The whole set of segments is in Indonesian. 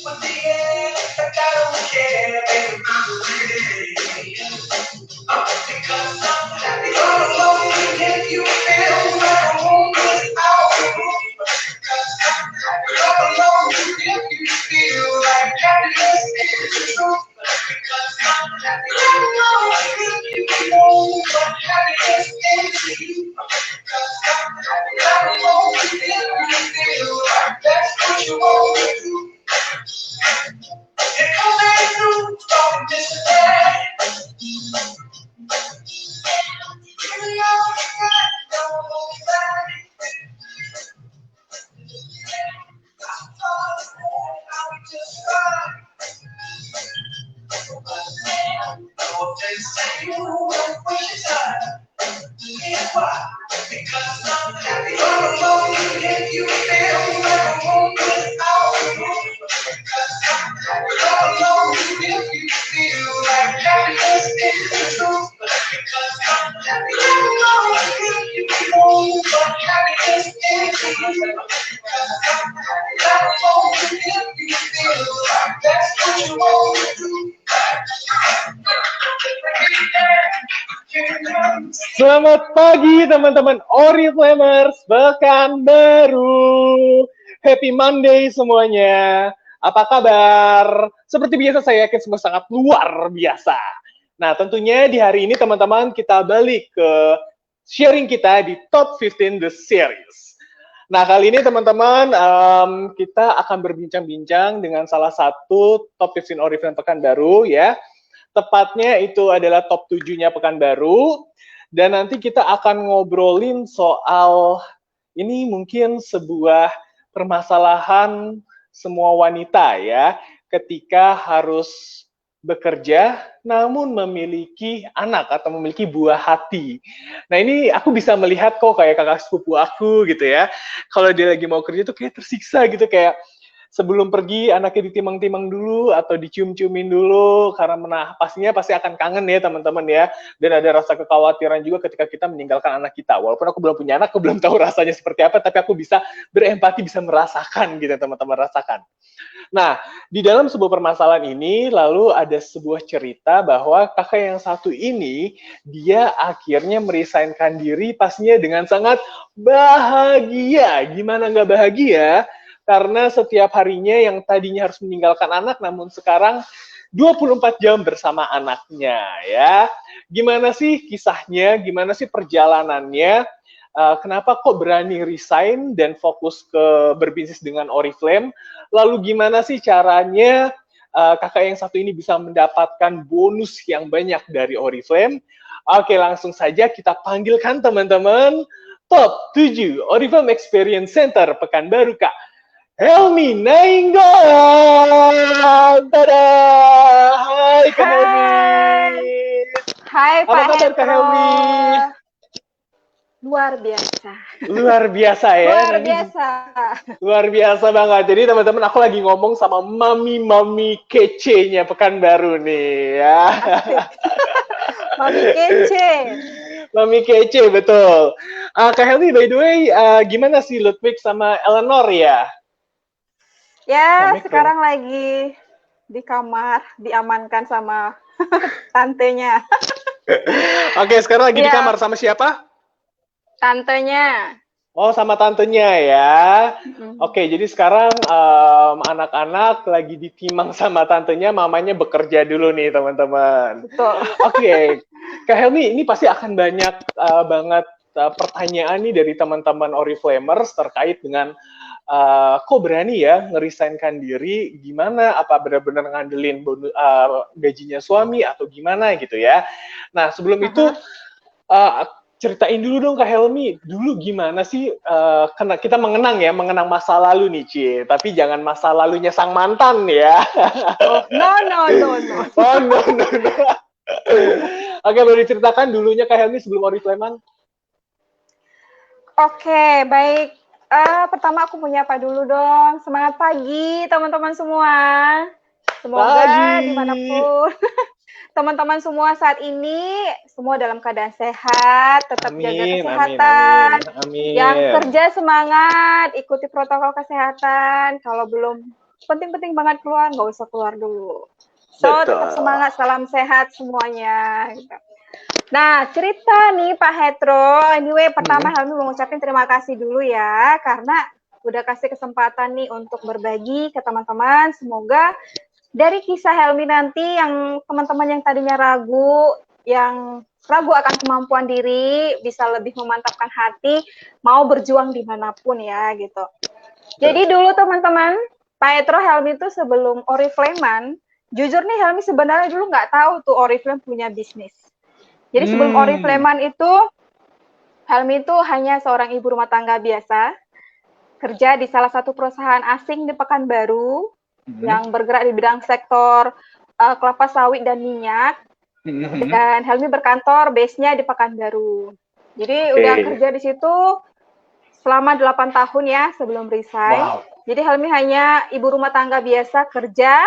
But the end, I don't care, baby, I'm ready. Because I'm happy all alone. If you feel like a room without a roof. Because I'm happy all alone. If you feel like happiness is the truth. Because I'm happy all alone. If you know what happiness is to you. Because I'm happy all alone. If you feel like that's what you want to do. It comes back through, starting this day. Because I'm happy all alone. If you feel like a room without a roof. Because I'm happy all alone. If you feel like happiness is the truth. Because I'm happy all alone. If you know what happiness is to you. Because I'm happy all alone. If you feel like that's what you want to do. Selamat pagi teman-teman Oriflamers Pekanbaru. Happy Monday semuanya. Apa kabar? Seperti biasa saya yakin semua sangat luar biasa. Nah tentunya di hari ini teman-teman kita balik ke sharing kita di Top 15 The Series. Nah kali ini teman-teman kita akan berbincang-bincang dengan salah satu Top 15 Oriflame Pekanbaru ya. Tepatnya itu adalah top 7-nya Pekanbaru. Dan nanti kita akan ngobrolin soal ini mungkin sebuah permasalahan semua wanita ya. Ketika harus bekerja namun memiliki anak atau memiliki buah hati. Nah ini aku bisa melihat kok kayak kakak sepupu aku gitu ya. Kalau dia lagi mau kerja tuh kayak tersiksa gitu kayak sebelum pergi anaknya ditimang-timang dulu atau dicium-ciumin dulu karena pastinya pasti akan kangen ya teman-teman ya, dan ada rasa kekhawatiran juga ketika kita meninggalkan anak kita. Walaupun aku belum punya anak, aku belum tahu rasanya seperti apa, tapi aku bisa berempati, bisa merasakan gitu teman-teman rasakan. Nah, di dalam sebuah permasalahan ini lalu ada sebuah cerita bahwa kakak yang satu ini dia akhirnya meresainkan diri pastinya dengan sangat bahagia. Gimana nggak bahagia? Karena setiap harinya yang tadinya harus meninggalkan anak, namun sekarang 24 jam bersama anaknya ya. Gimana sih kisahnya, gimana sih perjalanannya, kenapa kok berani resign dan fokus ke berbisnis dengan Oriflame, lalu gimana sih caranya kakak yang satu ini bisa mendapatkan bonus yang banyak dari Oriflame. Oke, langsung saja kita panggilkan teman-teman Top 7 Oriflame Experience Center Pekanbaru Kak Helmi Nainggolan. Tada! Hai Kak Helmi. Hai Pak Apa kabar Kak Helmi? Luar biasa. Luar biasa ya. Luar biasa. Luar biasa banget. Jadi teman-teman aku lagi ngomong sama mami-mami kece-nya Pekanbaru nih ya. Mami kece. Mami kece betul. Kak Helmi by the way gimana sih Ludwig sama Eleanor ya? Ya, sekarang lagi di kamar, diamankan sama tantenya. Oke, sekarang lagi di kamar sama siapa? Tantenya. Oh, sama tantenya ya. Oke, jadi sekarang anak-anak lagi ditimang sama tantenya, mamanya bekerja dulu nih, teman-teman. Betul. Oke, Kak Helmi, ini pasti akan banyak banget pertanyaan nih dari teman-teman Oriflamers terkait dengan kok berani ya ngerisainkan diri, gimana, apa benar-benar ngandelin gajinya suami atau gimana gitu ya. Nah sebelum itu ceritain dulu dong Kak Helmi, dulu gimana sih kita mengenang masa lalu nih Cie, tapi jangan masa lalunya sang mantan ya. Oh, no. Oh no. Oke, boleh diceritakan dulunya Kak Helmi sebelum Oriflame-an? Oke, baik. Pertama aku punya apa dulu dong. Semangat pagi teman-teman semua. Semoga dimanapun teman-teman semua saat ini semua dalam keadaan sehat, tetap jaga Amin, kesehatan. amin. Yang kerja semangat, ikuti protokol kesehatan. Kalau belum penting-penting banget keluar, nggak usah keluar dulu. So, tetap Betul. semangat, salam sehat semuanya. Nah, cerita nih Pak Hetro. Anyway, pertama Helmi mau ngucapin terima kasih dulu ya, karena udah kasih kesempatan nih untuk berbagi ke teman-teman. Semoga dari kisah Helmi nanti yang teman-teman yang tadinya ragu, yang ragu akan kemampuan diri, bisa lebih memantapkan hati, mau berjuang dimanapun ya gitu. Jadi dulu teman-teman, Pak Hetro, Helmi itu sebelum Oriflame-an, jujur nih Helmi sebenarnya dulu nggak tahu tuh Oriflame punya bisnis. Jadi sebelum Oriflame-an itu, Helmi itu hanya seorang ibu rumah tangga biasa, kerja di salah satu perusahaan asing di Pekanbaru, yang bergerak di bidang sektor kelapa sawit dan minyak. Dan Helmi berkantor base-nya di Pekanbaru. Jadi udah kerja di situ selama 8 tahun ya sebelum resign. Wow. Jadi Helmi hanya ibu rumah tangga biasa, kerja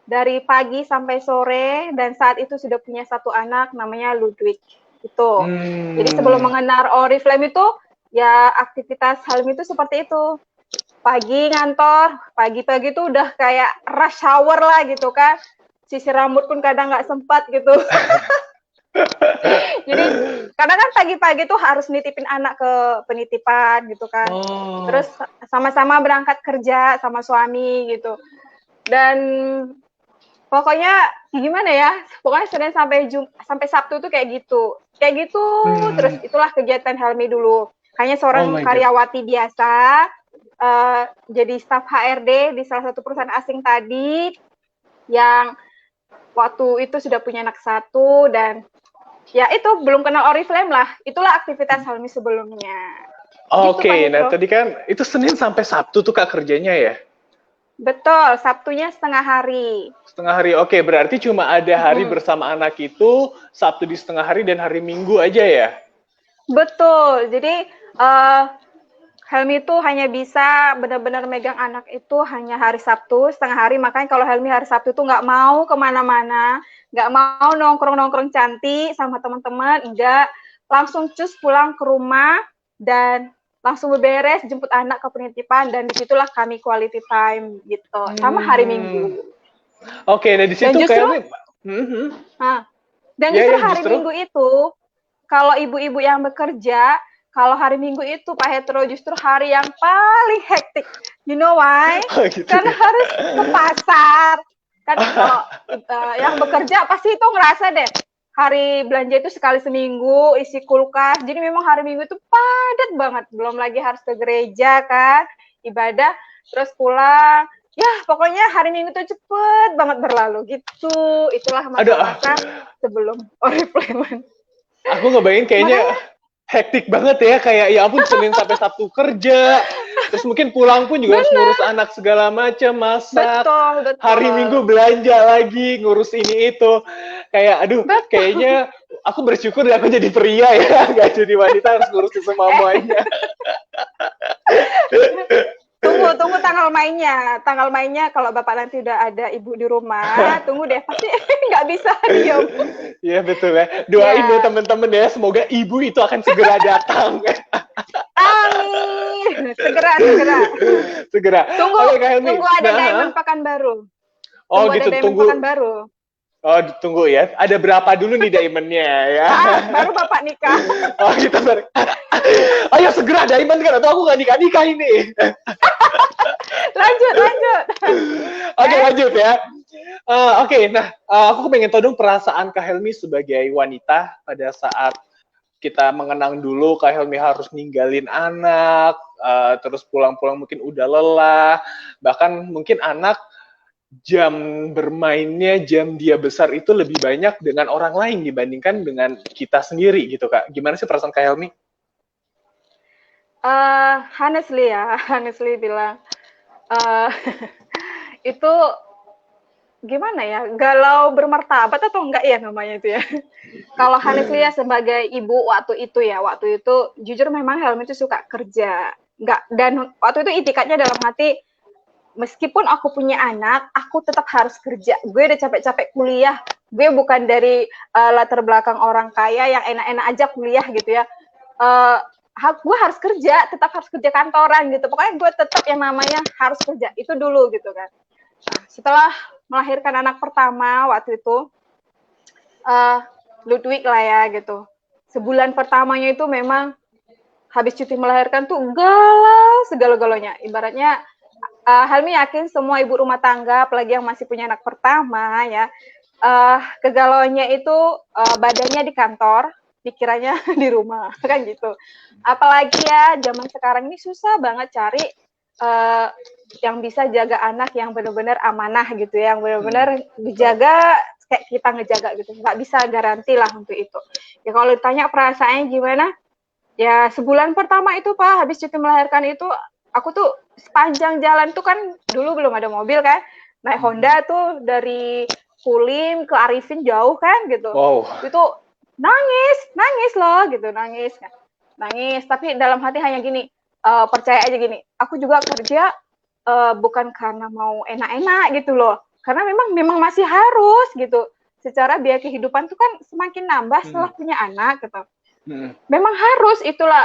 dari pagi sampai sore, dan saat itu sudah punya satu anak namanya Ludwig. Itu. Jadi sebelum mengenal Oriflame itu, ya aktivitas Helmi itu seperti itu. Pagi ngantor, pagi-pagi tuh udah kayak rush hour lah gitu kan. Sisir rambut pun kadang nggak sempat gitu. Jadi kadang kan pagi-pagi tuh harus nitipin anak ke penitipan gitu kan. Terus sama-sama berangkat kerja sama suami gitu. Dan pokoknya gimana ya? Pokoknya Senin sampai Sabtu tuh kayak gitu. Kayak gitu terus itulah kegiatan Helmi dulu. Hanya seorang karyawati biasa. Jadi staf HRD di salah satu perusahaan asing tadi yang waktu itu sudah punya anak satu, dan ya itu belum kenal Oriflame lah. Itulah aktivitas Helmi sebelumnya. Oke, nah tadi kan itu Senin sampai Sabtu tuh Kak kerjanya ya? Betul, Sabtunya setengah hari. Setengah hari, oke. Berarti cuma ada hari bersama anak itu, Sabtu di setengah hari dan hari Minggu aja ya? Betul, jadi Helmi itu hanya bisa benar-benar megang anak itu hanya hari Sabtu, setengah hari. Makanya kalau Helmi hari Sabtu itu nggak mau kemana-mana, nggak mau nongkrong-nongkrong cantik sama teman-teman, enggak. Langsung cus pulang ke rumah dan langsung beberes, jemput anak ke penitipan, dan disitulah kami quality time gitu, sama hari Minggu. Oke, nah di situ kayak dan justru hari Minggu itu, kalau ibu-ibu yang bekerja, kalau hari Minggu itu Pak Hetro justru hari yang paling hektik. You know why? Gitu. Karena harus ke pasar. Kan kalau yang bekerja pasti itu ngerasa deh, hari belanja itu sekali seminggu, isi kulkas. Jadi memang hari Minggu itu padat banget. Belum lagi harus ke gereja kan, ibadah, terus pulang. Ya, pokoknya hari Minggu itu cepet banget berlalu gitu. Itulah masa-masa sebelum Oriflame. Aku ngebayangin kayaknya hektik banget ya, kayak ya ampun Senin sampai Sabtu kerja, terus mungkin pulang pun juga harus ngurus anak segala macam, masak, betul. Hari Minggu belanja lagi, ngurus ini itu, kayak aduh, kayaknya aku bersyukur aku jadi pria ya, nggak jadi wanita harus ngurusin semuanya. Tunggu tanggal mainnya. Tanggal mainnya kalau Bapak nanti udah ada ibu di rumah, tunggu deh, pasti nggak bisa diam. Iya betul ya. Doain ya teman-teman ya, semoga ibu itu akan segera datang. Amin. Segera. Tunggu ada Diamond Pekanbaru. Oh gitu, tunggu. Pekanbaru. Oh, tunggu ya. Ada berapa dulu nih diamondnya ya? Baru Bapak nikah. Oh, kita baru. Ayo segera diamond kan, atau aku nggak nikah ini. Lanjut. Oke, lanjut ya. Oke, nah aku pengen tahu dong perasaan Kak Helmi sebagai wanita pada saat kita mengenang dulu Kak Helmi harus ninggalin anak, terus pulang-pulang mungkin udah lelah, bahkan mungkin anak jam bermainnya, jam dia besar itu lebih banyak dengan orang lain dibandingkan dengan kita sendiri gitu Kak. Gimana sih perasaan Kak Helmi? Honestly bilang itu gimana ya, galau bermartabat atau enggak ya namanya itu ya. Kalau honestly ya sebagai ibu waktu itu jujur memang Helmi itu suka kerja. Enggak, dan waktu itu itikadnya dalam hati, meskipun aku punya anak, aku tetap harus kerja. Gue udah capek-capek kuliah, gue bukan dari latar belakang orang kaya yang enak-enak aja kuliah gitu ya. Gue harus kerja, tetap harus kerja kantoran gitu. Pokoknya gue tetap yang namanya harus kerja, itu dulu gitu kan. Nah, setelah melahirkan anak pertama waktu itu, Ludwig lah ya gitu. Sebulan pertamanya itu memang habis cuti melahirkan tuh galau segala-galanya. Ibaratnya Helmi yakin semua ibu rumah tangga, apalagi yang masih punya anak pertama ya, kegalauannya itu badannya di kantor, pikirannya di rumah kan gitu. Apalagi ya zaman sekarang ini susah banget cari yang bisa jaga anak yang benar-benar amanah gitu, yang benar-benar dijaga kayak kita ngejaga gitu. Nggak bisa garanti lah untuk itu. Ya kalau ditanya perasaannya gimana, ya sebulan pertama itu Pak, habis cuti melahirkan itu, aku tuh sepanjang jalan tuh kan dulu belum ada mobil kan, naik Honda tuh dari Kulim ke Arifin jauh kan gitu. Wow. Itu nangis loh gitu, nangis. Tapi dalam hati hanya gini, percaya aja gini, aku juga kerja bukan karena mau enak-enak gitu loh, karena memang masih harus gitu. Secara biaya kehidupan tuh kan semakin nambah setelah punya anak gitu. Memang harus, itulah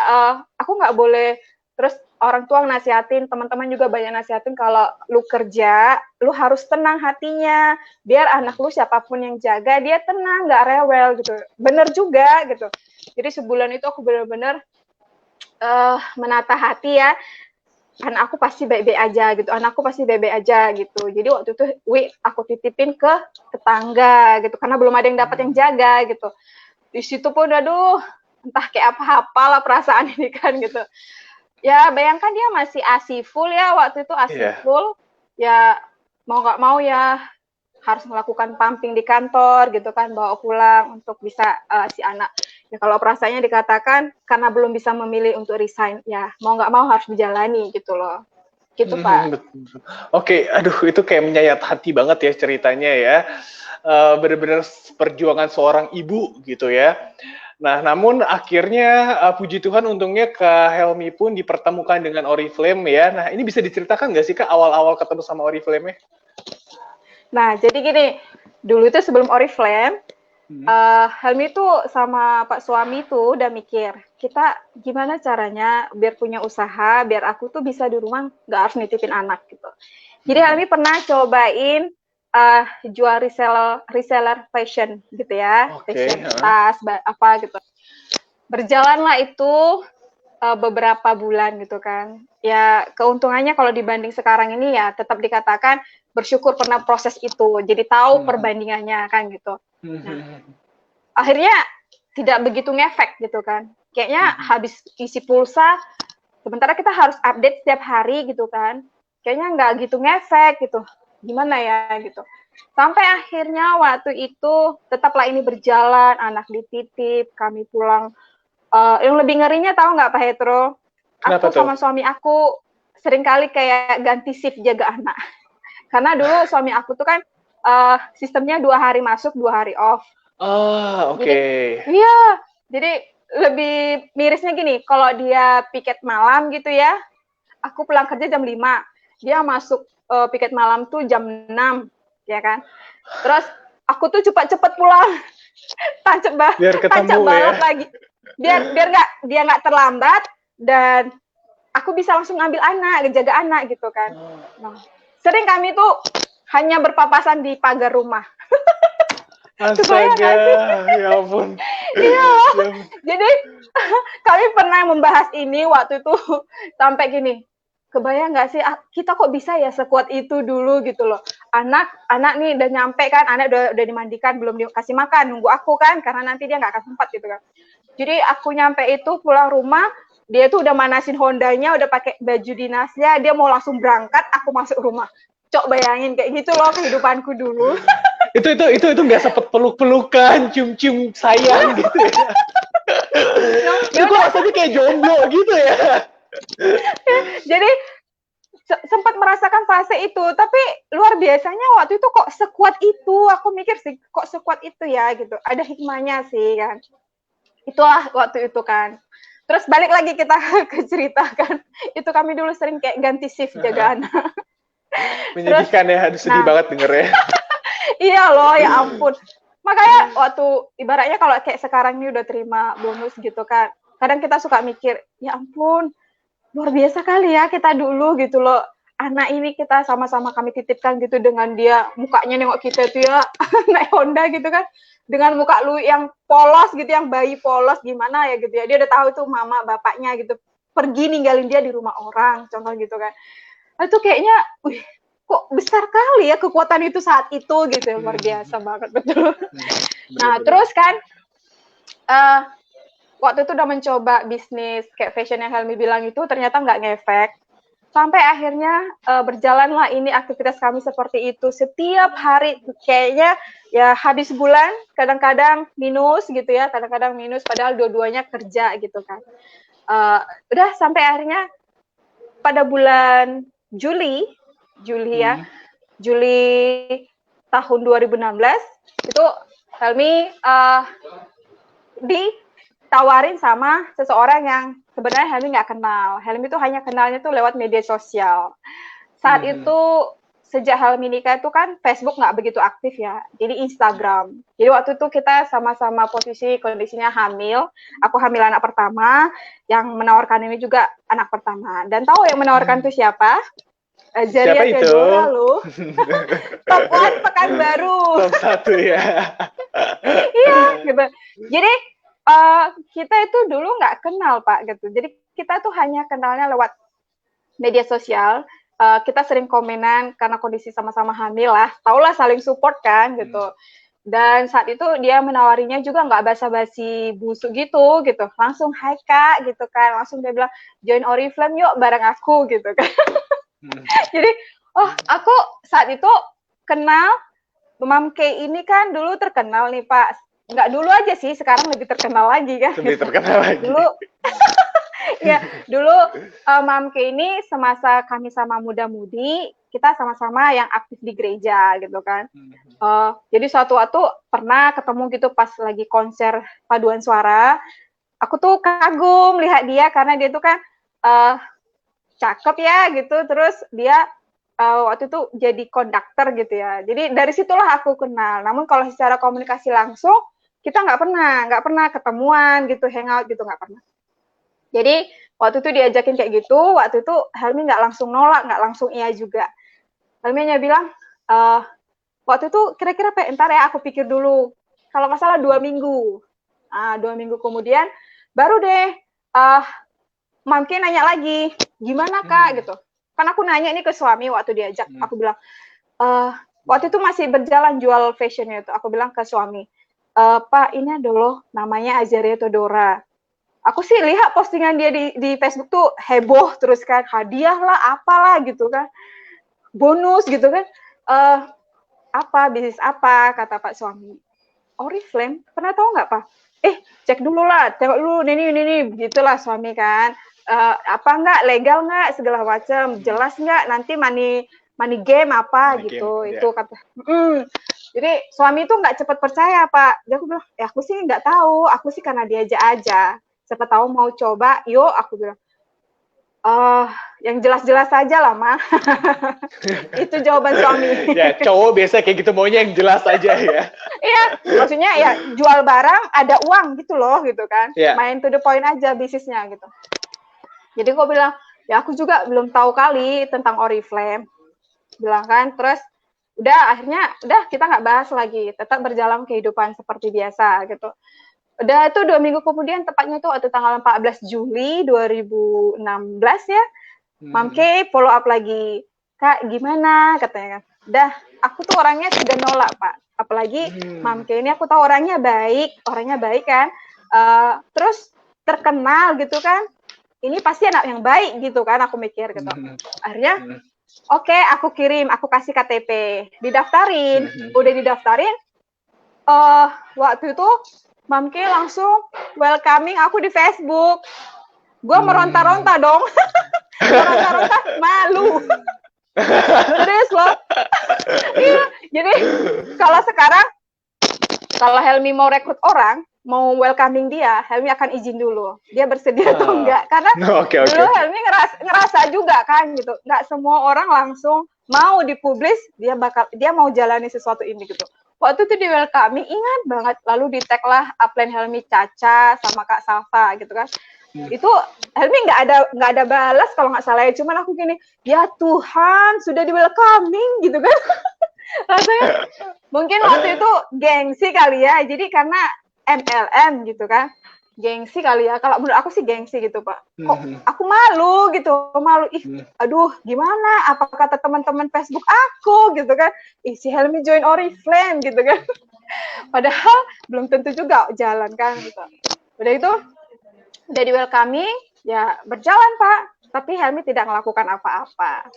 aku nggak boleh. Terus orang tua nasihatin, teman-teman juga banyak nasihatin kalau lu kerja, lu harus tenang hatinya, biar anak lu siapapun yang jaga, dia tenang, nggak rewel gitu. Bener juga gitu. Jadi sebulan itu aku benar-benar menata hati ya, anakku pasti baik-baik aja gitu, anakku pasti baik-baik aja gitu. Jadi waktu itu aku titipin ke tetangga gitu, karena belum ada yang dapat yang jaga gitu. Di situ pun aduh, entah kayak apa-apa lah perasaan ini kan gitu. Ya bayangkan dia masih ASI full ya, waktu itu ASI full, ya mau nggak mau ya harus melakukan pumping di kantor gitu kan, bawa pulang untuk bisa si anak. Ya kalau perasaannya dikatakan karena belum bisa memilih untuk resign, ya mau nggak mau harus dijalani gitu loh. Gitu Pak. Oke, aduh itu kayak menyayat hati banget ya ceritanya ya. Benar-benar perjuangan seorang ibu gitu ya. Nah, namun akhirnya puji Tuhan untungnya Kak Helmi pun dipertemukan dengan Oriflame ya. Nah, ini bisa diceritakan nggak sih Kak awal-awal ketemu sama Oriflame-nya? Nah, jadi gini, dulu itu sebelum Oriflame, Helmi tuh sama Pak suami tuh udah mikir, kita gimana caranya biar punya usaha, biar aku tuh bisa di rumah nggak harus nitipin anak gitu. Jadi Helmi pernah cobain jual reseller fashion gitu ya, fashion tas apa gitu. Berjalanlah itu beberapa bulan gitu kan. Ya keuntungannya kalau dibanding sekarang ini ya tetap dikatakan bersyukur pernah proses itu. Jadi tahu perbandingannya kan gitu. Nah, akhirnya tidak begitu ngefek gitu kan. Kayaknya habis isi pulsa, sementara kita harus update setiap hari gitu kan. Kayaknya nggak gitu ngefek gitu. Gimana ya gitu. Sampai akhirnya waktu itu tetaplah ini berjalan, anak dititip, kami pulang. Yang lebih ngerinya tahu nggak Pak Hetro? Aku sama suami aku seringkali kayak ganti shift jaga anak. Karena dulu suami aku tuh kan sistemnya 2 hari masuk, 2 hari off. Iya, jadi lebih mirisnya gini, kalau dia piket malam gitu ya, aku pulang kerja jam 5, dia masuk piket malam tuh jam 6, ya kan. Terus aku tuh cepat-cepat pulang, tancap balap lagi. Biar dia nggak terlambat, dan aku bisa langsung ngambil anak, jaga anak gitu kan. Nah, sering kami tuh hanya berpapasan di pagar rumah. Astaga, ya ampun. Iya, jadi kami pernah membahas ini waktu itu sampai gini, kebayang nggak sih kita kok bisa ya sekuat itu dulu gitu loh. Anak nih udah nyampe kan, anak udah dimandikan, belum dikasih makan, nunggu aku kan, karena nanti dia nggak akan sempat gitu kan. Jadi aku nyampe itu pulang rumah, dia tuh udah manasin Hondanya, udah pakai baju dinasnya, dia mau langsung berangkat, aku masuk rumah. Cok bayangin kayak gitu loh kehidupanku dulu. itu nggak sempet peluk-pelukan, cium-cium sayang gitu ya. Itu kok rasanya kayak jomblo gitu ya. Jadi sempat merasakan fase itu, tapi luar biasanya waktu itu kok sekuat itu. Aku mikir sih kok sekuat itu ya gitu. Ada hikmahnya sih kan. Itulah waktu itu kan. Terus balik lagi kita ke cerita kan. Itu kami dulu sering kayak ganti shift jaga anak. Menyedihkan ya, aduh sedih banget denger ya. Iya loh, ya ampun. Makanya waktu ibaratnya kalau kayak sekarang ini udah terima bonus gitu kan, kadang kita suka mikir, ya ampun, luar biasa kali ya kita dulu gitu loh. Anak ini kita sama-sama kami titipkan gitu dengan dia mukanya nengok kita tuh ya naik Honda gitu kan, dengan muka lu yang polos gitu, yang bayi polos gimana ya gitu ya, dia udah tahu itu mama bapaknya gitu, pergi ninggalin dia di rumah orang contoh gitu kan. Itu kayaknya wih, kok besar kali ya kekuatan itu saat itu gitu ya, luar biasa banget betul. Nah terus kan waktu itu udah mencoba bisnis kayak fashion yang Helmi bilang itu, ternyata nggak ngefek. Sampai akhirnya berjalanlah ini aktivitas kami seperti itu. Setiap hari kayaknya ya habis bulan, kadang-kadang minus gitu ya, kadang-kadang minus, padahal dua-duanya kerja gitu kan. Udah sampai akhirnya pada bulan Juli tahun 2016, itu Helmi ditawarin sama seseorang yang sebenarnya Helmi nggak kenal. Helmi itu hanya kenalnya tuh lewat media sosial. Saat itu sejak Helmi nikah itu kan Facebook nggak begitu aktif ya, jadi Instagram. Jadi waktu itu kita sama-sama posisi kondisinya hamil. Aku hamil anak pertama, yang menawarkan ini juga anak pertama. Dan tahu yang menawarkan itu siapa? Siapa itu? Loh. Top 1 Pekanbaru. Top 1 ya. Iya gitu. Jadi kita itu dulu nggak kenal Pak gitu. Jadi kita tuh hanya kenalnya lewat media sosial. Kita sering komenan karena kondisi sama-sama hamil lah. Taulah saling support kan gitu. Dan saat itu dia menawarinya juga nggak basa-basi busuk gitu. Langsung hai Kak gitu kan. Langsung dia bilang join Oriflame yuk bareng aku gitu kan. Jadi aku saat itu kenal Mam Kay ini kan dulu terkenal nih Pak. Nggak dulu aja sih, sekarang lebih terkenal lagi kan. Lebih terkenal lagi. Dulu Mam Kay ini semasa kami sama muda-mudi, kita sama-sama yang aktif di gereja gitu kan. Jadi suatu waktu pernah ketemu gitu pas lagi konser paduan suara. Aku tuh kagum lihat dia karena dia tuh kan cakep ya gitu, terus dia waktu itu jadi konduktor gitu ya. Jadi dari situlah aku kenal. Namun kalau secara komunikasi langsung kita nggak pernah ketemuan gitu, hangout gitu, nggak pernah. Jadi waktu itu diajakin kayak gitu, waktu itu Helmi nggak langsung nolak, nggak langsung iya juga. Helmi hanya bilang waktu itu kira-kira entar ya aku pikir dulu. Kalau nggak salah 2 minggu. 2 minggu kemudian baru deh Mam Kay nanya lagi, gimana Kak gitu. Kan aku nanya ini ke suami waktu diajak, aku bilang, waktu itu masih berjalan jual fashionnya itu, aku bilang ke suami, Pak ini ada loh namanya Azaria Todora. Aku sih lihat postingan dia di Facebook tuh heboh terus kan, hadiah lah, apalah gitu kan, bonus gitu kan, bisnis apa, kata Pak suami. Oriflame, pernah tahu nggak Pak? Cek dulu lah, tengok dulu, ini, begitulah suami kan. Apa nggak, legal nggak, segala macam, jelas nggak, nanti money game apa money gitu, game, itu kata. Jadi suami itu nggak cepat percaya Pak. Jadi aku bilang, aku sih nggak tahu, aku sih karena diajak aja. Siapa tahu mau coba, yuk aku bilang. Yang jelas-jelas aja lah mah. Itu jawaban suami. Ya cowok biasa kayak gitu, maunya yang jelas aja ya. Iya, maksudnya ya jual barang ada uang gitu loh gitu kan. Main to the point aja bisnisnya gitu. Jadi gue bilang, ya aku juga belum tahu kali tentang Oriflame. Bilang kan, terus akhirnya kita nggak bahas lagi, tetap berjalan kehidupan seperti biasa gitu. Udah itu 2 minggu kemudian, tepatnya itu waktu tanggal 14 Juli 2016 ya, Mam Kay follow up lagi, Kak gimana katanya kan. Aku tuh orangnya sudah nolak Pak, apalagi Mam Kay ini aku tahu orangnya baik kan, terus terkenal gitu kan, ini pasti anak yang baik gitu kan, aku mikir gitu. Akhirnya oke, aku kasih KTP, didaftarin, udah didaftarin, waktu itu Mam Kay langsung welcoming aku di Facebook. Gue meronta-ronta dong. Meronta-ronta, malu. Serius loh. Iya, jadi kalau sekarang, kalau Helmi mau rekrut orang, mau welcoming dia, Helmi akan izin dulu. Dia bersedia atau enggak. Karena dulu Helmi ngerasa juga kan gitu. Nggak semua orang langsung mau dipublis, dia mau jalani sesuatu ini gitu. waktu itu di welcoming, ingat banget, lalu di tag lah Upline Helmi Caca sama Kak Salva gitu kan. Itu Helmi nggak ada balas kalau nggak salah ya, cuman aku gini, ya Tuhan sudah di welcoming gitu kan. Rasanya mungkin waktu itu gengsi kali ya, jadi karena MLM gitu kan, gengsi kali ya, kalau menurut aku sih gengsi gitu Pak. Kok aku malu gitu, malu, aduh gimana, apa kata teman-teman Facebook aku gitu kan, si Helmi join Oriflame gitu kan. Padahal belum tentu juga jalan kan gitu. Udah itu udah di welcoming, ya berjalan Pak, tapi Helmi tidak melakukan apa-apa.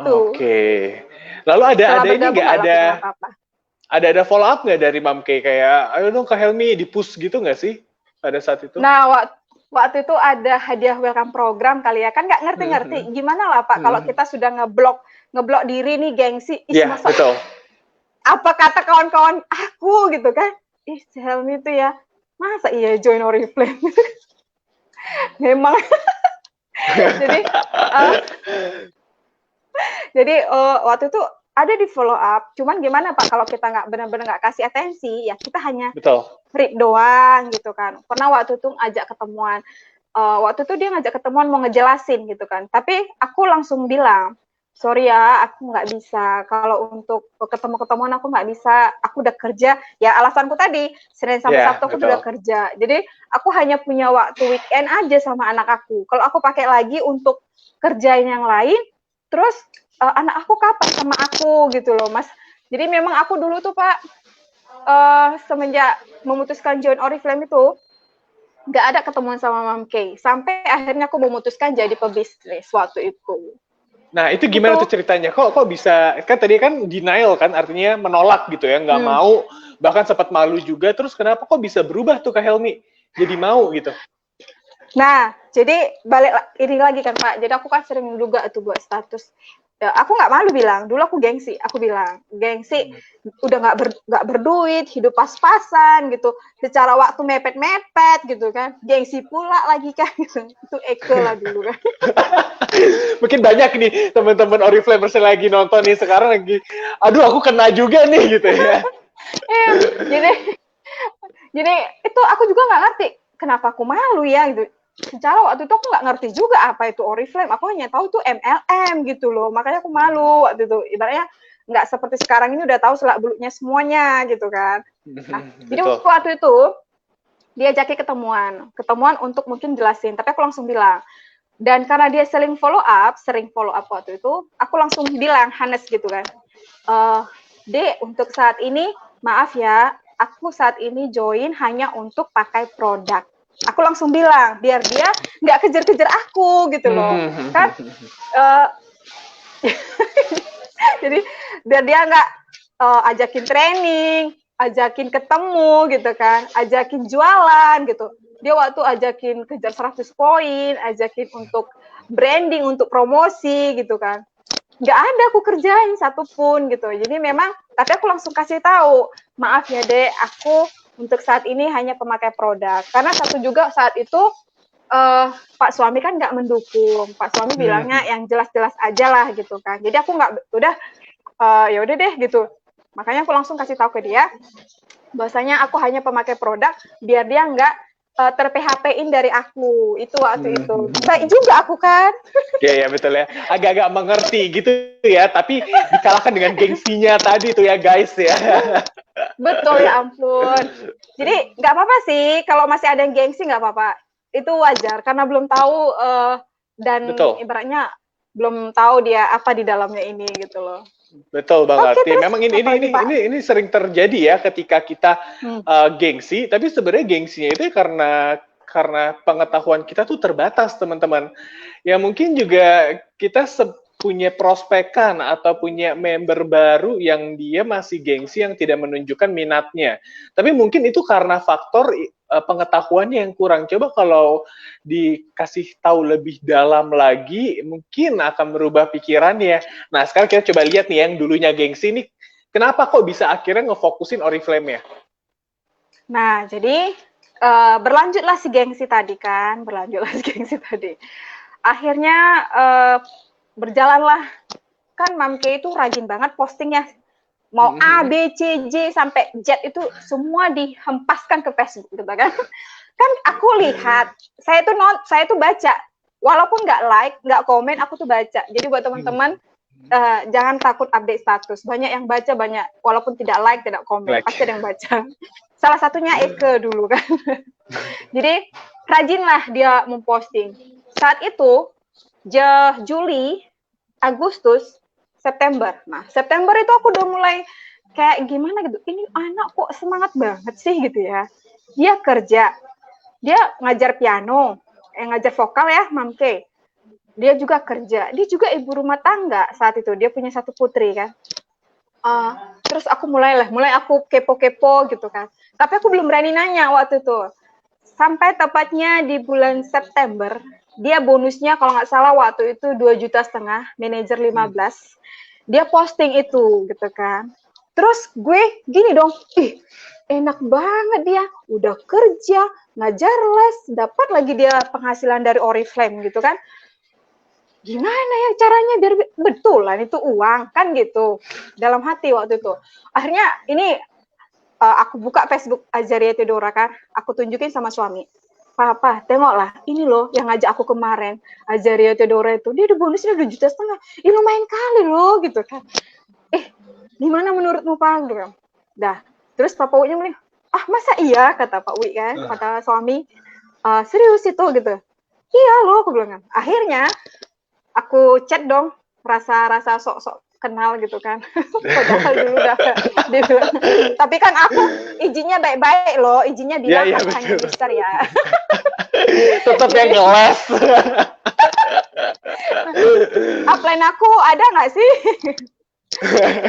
Oke. Lalu ada ini nggak ada follow up nggak dari Mam Kay kayak ayo dong ke Helmi di push gitu nggak sih pada saat itu? Nah waktu itu ada hadiah welcome program kali ya, kan nggak ngerti gimana lah Pak kalau kita sudah ngeblok diri nih gengsi. Iya betul. Apa kata kawan-kawan aku gitu kan? Si Helmi itu ya masa iya join Oriflame? Memang. Jadi waktu itu ada di follow up, cuman gimana Pak kalau kita nggak benar-benar nggak kasih atensi, ya kita hanya read doang gitu kan. Pernah waktu itu ajak ketemuan, waktu itu dia ngajak ketemuan mau ngejelasin gitu kan, tapi aku langsung bilang, sorry ya aku nggak bisa, kalau untuk ketemuan aku nggak bisa, aku udah kerja, ya alasanku tadi, Senin sampai Sabtu aku udah kerja, jadi aku hanya punya waktu weekend aja sama anak aku, kalau aku pakai lagi untuk kerjain yang lain, terus anak aku kapan sama aku gitu loh Mas. Jadi memang aku dulu tuh Pak semenjak memutuskan join Oriflame itu nggak ada ketemuan sama Mam Kay, sampai akhirnya aku memutuskan jadi pebisnis waktu itu. Nah itu gimana tuh ceritanya? Kok bisa, kan tadi kan denial kan, artinya menolak gitu ya, nggak mau, bahkan sempat malu juga, terus kenapa kok bisa berubah tuh Kak Helmi jadi mau gitu? Nah, jadi balik ini lagi kan Pak, jadi aku kan sering juga tuh buat status. Ya, aku nggak malu bilang, dulu aku gengsi, aku bilang, gengsi, udah nggak berduit, hidup pas-pasan gitu, secara waktu mepet-mepet gitu kan, gengsi pula lagi kan, gitu. Itu ego lah dulu kan. Mungkin banyak nih teman-teman Oriflamers yang lagi nonton nih sekarang lagi, aduh aku kena juga nih gitu ya. Jadi itu aku juga nggak ngerti, kenapa aku malu ya gitu. Secara waktu itu aku nggak ngerti juga apa itu Oriflame, aku hanya tahu itu MLM gitu loh, makanya aku malu waktu itu, ibaratnya nggak seperti sekarang ini udah tahu selak beluknya semuanya gitu kan. Nah, jadi waktu itu dia ajaki ketemuan untuk mungkin jelasin, tapi aku langsung bilang, dan karena dia sering follow up waktu itu, aku langsung bilang Hanes gitu kan, Dek, untuk saat ini maaf ya, aku saat ini join hanya untuk pakai produk. Aku langsung bilang, biar dia nggak kejar-kejar aku gitu loh, kan? Jadi biar dia nggak ajakin training, ajakin ketemu gitu kan, ajakin jualan gitu. Dia waktu ajakin kejar 100 poin, ajakin untuk branding, untuk promosi gitu kan. Nggak ada aku kerjain satupun gitu. Jadi memang, tapi aku langsung kasih tahu, maaf ya Dek, aku untuk saat ini hanya pemakai produk. Karena satu juga saat itu Pak suami kan nggak mendukung. Pak suami bilangnya yang jelas-jelas aja lah gitu kan. Jadi aku nggak, ya udah deh gitu. Makanya aku langsung kasih tahu ke dia, bahwasanya aku hanya pemakai produk, biar dia nggak ter-PHP-in dari aku. Itu waktu itu. Baik juga aku kan. Ya betul ya. Agak-agak mengerti gitu ya, tapi dikalahkan dengan gengsinya tadi tuh ya guys ya. Betul, ya ampun. Jadi nggak apa-apa sih, kalau masih ada yang gengsi nggak apa-apa. Itu wajar, karena belum tahu dan ibaratnya belum tahu dia apa di dalamnya ini gitu loh. Betul banget. Ya, memang ini sering terjadi ya ketika kita gengsi, tapi sebenarnya gengsinya itu karena pengetahuan kita tuh terbatas, teman-teman. Ya mungkin juga kita punya prospekan atau punya member baru yang dia masih gengsi, yang tidak menunjukkan minatnya. Tapi mungkin itu karena faktor pengetahuannya yang kurang. Coba kalau dikasih tahu lebih dalam lagi, mungkin akan merubah pikirannya. Nah, sekarang kita coba lihat nih yang dulunya gengsi nih, kenapa kok bisa akhirnya ngefokusin Oriflame-nya? Nah, jadi berlanjutlah si gengsi tadi. Akhirnya berjalanlah, kan Mam Kay itu rajin banget postingnya. Mau A, B, C, J sampai Z itu semua dihempaskan ke Facebook gitu kan. Kan aku lihat, saya tuh baca, walaupun nggak like, nggak komen, aku tuh baca. Jadi buat teman-teman jangan takut update status. Banyak yang baca, banyak walaupun tidak like, tidak komen, pasti ada yang baca. Salah satunya Eke dulu kan. Jadi rajinlah dia memposting. Saat itu Juli, Agustus, September. Nah, September itu aku udah mulai kayak gimana gitu. Ini anak kok semangat banget sih gitu ya. Dia kerja, dia ngajar piano, ngajar vokal ya, Mamke. Dia juga kerja, dia juga ibu rumah tangga saat itu. Dia punya 1 putri kan. Terus aku mulai aku kepo-kepo gitu kan. Tapi aku belum berani nanya waktu itu. Sampai tepatnya di bulan September, dia bonusnya kalau nggak salah waktu itu 2,5 juta, manajer 15. Dia posting itu gitu kan. Terus gue gini dong, enak banget dia, udah kerja, ngajar les, dapat lagi dia penghasilan dari Oriflame gitu kan. Gimana ya caranya biar betulan itu uang kan gitu dalam hati waktu itu. Akhirnya ini aku buka Facebook Azaria Theodora kan, aku tunjukin sama suami. Papa, tengoklah, ini loh yang ngajak aku kemarin, Azaria Theodora itu, dia udah bonusnya 2,5 juta. Ini lumayan kali loh gitu kan. Gimana menurutmu Pak? Gitu kan. Dah, terus Papa Wi-nya bilang, masa iya, kata Pak Wi kan, kata suami, serius itu gitu. Iya loh, aku bilang kan. Akhirnya aku chat dong, rasa sok-sok kenal gitu kan. Padahal dulu udah dibilang. Tapi kan aku izinnya baik-baik loh, izinnya bilang hanya Mister ya. Tetap yang ngeles. Upline aku ada nggak sih?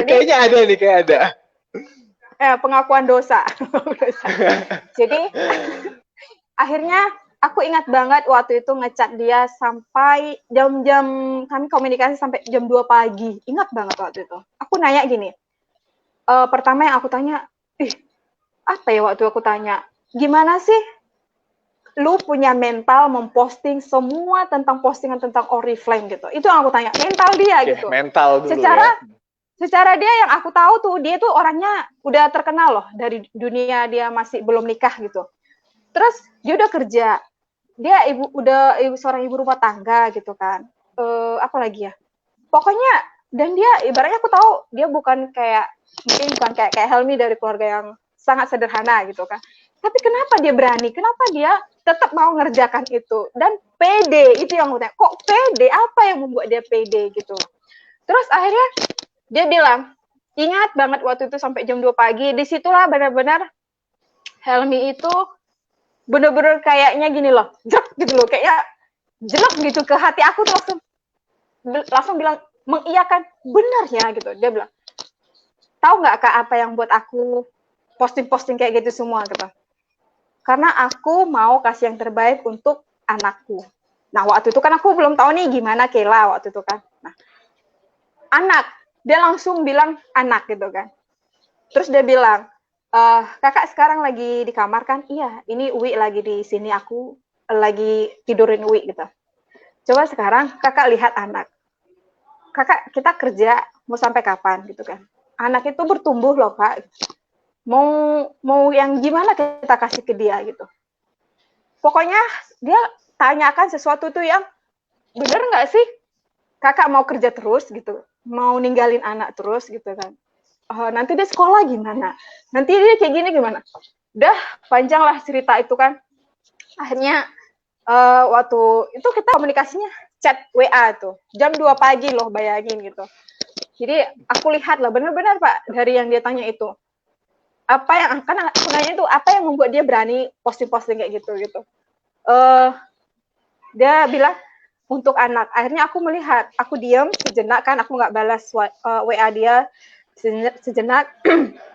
Kayaknya ada nih, kayak ada. Pengakuan dosa. Jadi akhirnya aku ingat banget waktu itu ngechat dia sampai jam-jam, kami komunikasi sampai jam 2 pagi. Ingat banget waktu itu. Aku nanya gini. Pertama yang aku tanya, apa ya waktu aku tanya? Gimana sih lu punya mental memposting semua tentang postingan tentang Oriflame gitu? Itu yang aku tanya. Mental dia gitu. Mental dulu Secara dia yang aku tahu tuh, dia tuh orangnya udah terkenal loh dari dunia, dia masih belum nikah gitu. Terus dia udah kerja, dia seorang ibu rumah tangga gitu kan. Apa lagi ya? Pokoknya dan dia ibaratnya aku tahu dia bukan kayak Helmi dari keluarga yang sangat sederhana gitu kan. Tapi kenapa dia berani? Kenapa dia tetap mau ngerjakan itu? Dan pede, itu yang aku tanya. Kok pede? Apa yang membuat dia pede gitu? Terus akhirnya dia bilang, ingat banget waktu itu sampai jam 2 pagi. Disitulah benar-benar Helmi itu bener-bener kayaknya gini loh, jek gitu loh, kayaknya jelek gitu ke hati aku tuh, langsung bilang mengiyakan, benar ya gitu. Dia bilang, tahu nggak Kak apa yang buat aku posting-posting kayak gitu semua gitu? Karena aku mau kasih yang terbaik untuk anakku. Nah waktu itu kan aku belum tahu nih gimana Kela waktu itu kan. Nah, anak, dia langsung bilang anak gitu kan. Terus dia bilang, kakak sekarang lagi di kamar kan? Iya, ini Uwi lagi di sini, aku lagi tidurin Uwi gitu. Coba sekarang kakak lihat anak. Kakak, kita kerja mau sampai kapan gitu kan? Anak itu bertumbuh loh Kak. Mau yang gimana kita kasih ke dia gitu. Pokoknya dia tanyakan sesuatu tuh yang bener nggak sih? Kakak mau kerja terus gitu, mau ninggalin anak terus gitu kan? Nanti dia sekolah gimana? Nanti dia kayak gini gimana? Udah panjang lah cerita itu kan. Akhirnya waktu itu kita komunikasinya chat WA tuh jam 2 pagi loh, bayangin gitu. Jadi aku lihat lah benar-benar Pak dari yang dia tanya itu. Apa yang kan aku nanya itu apa yang membuat dia berani posting-posting kayak gitu. Dia bilang untuk anak. Akhirnya aku melihat, aku diam sejenak kan, aku nggak balas WA dia sejenak.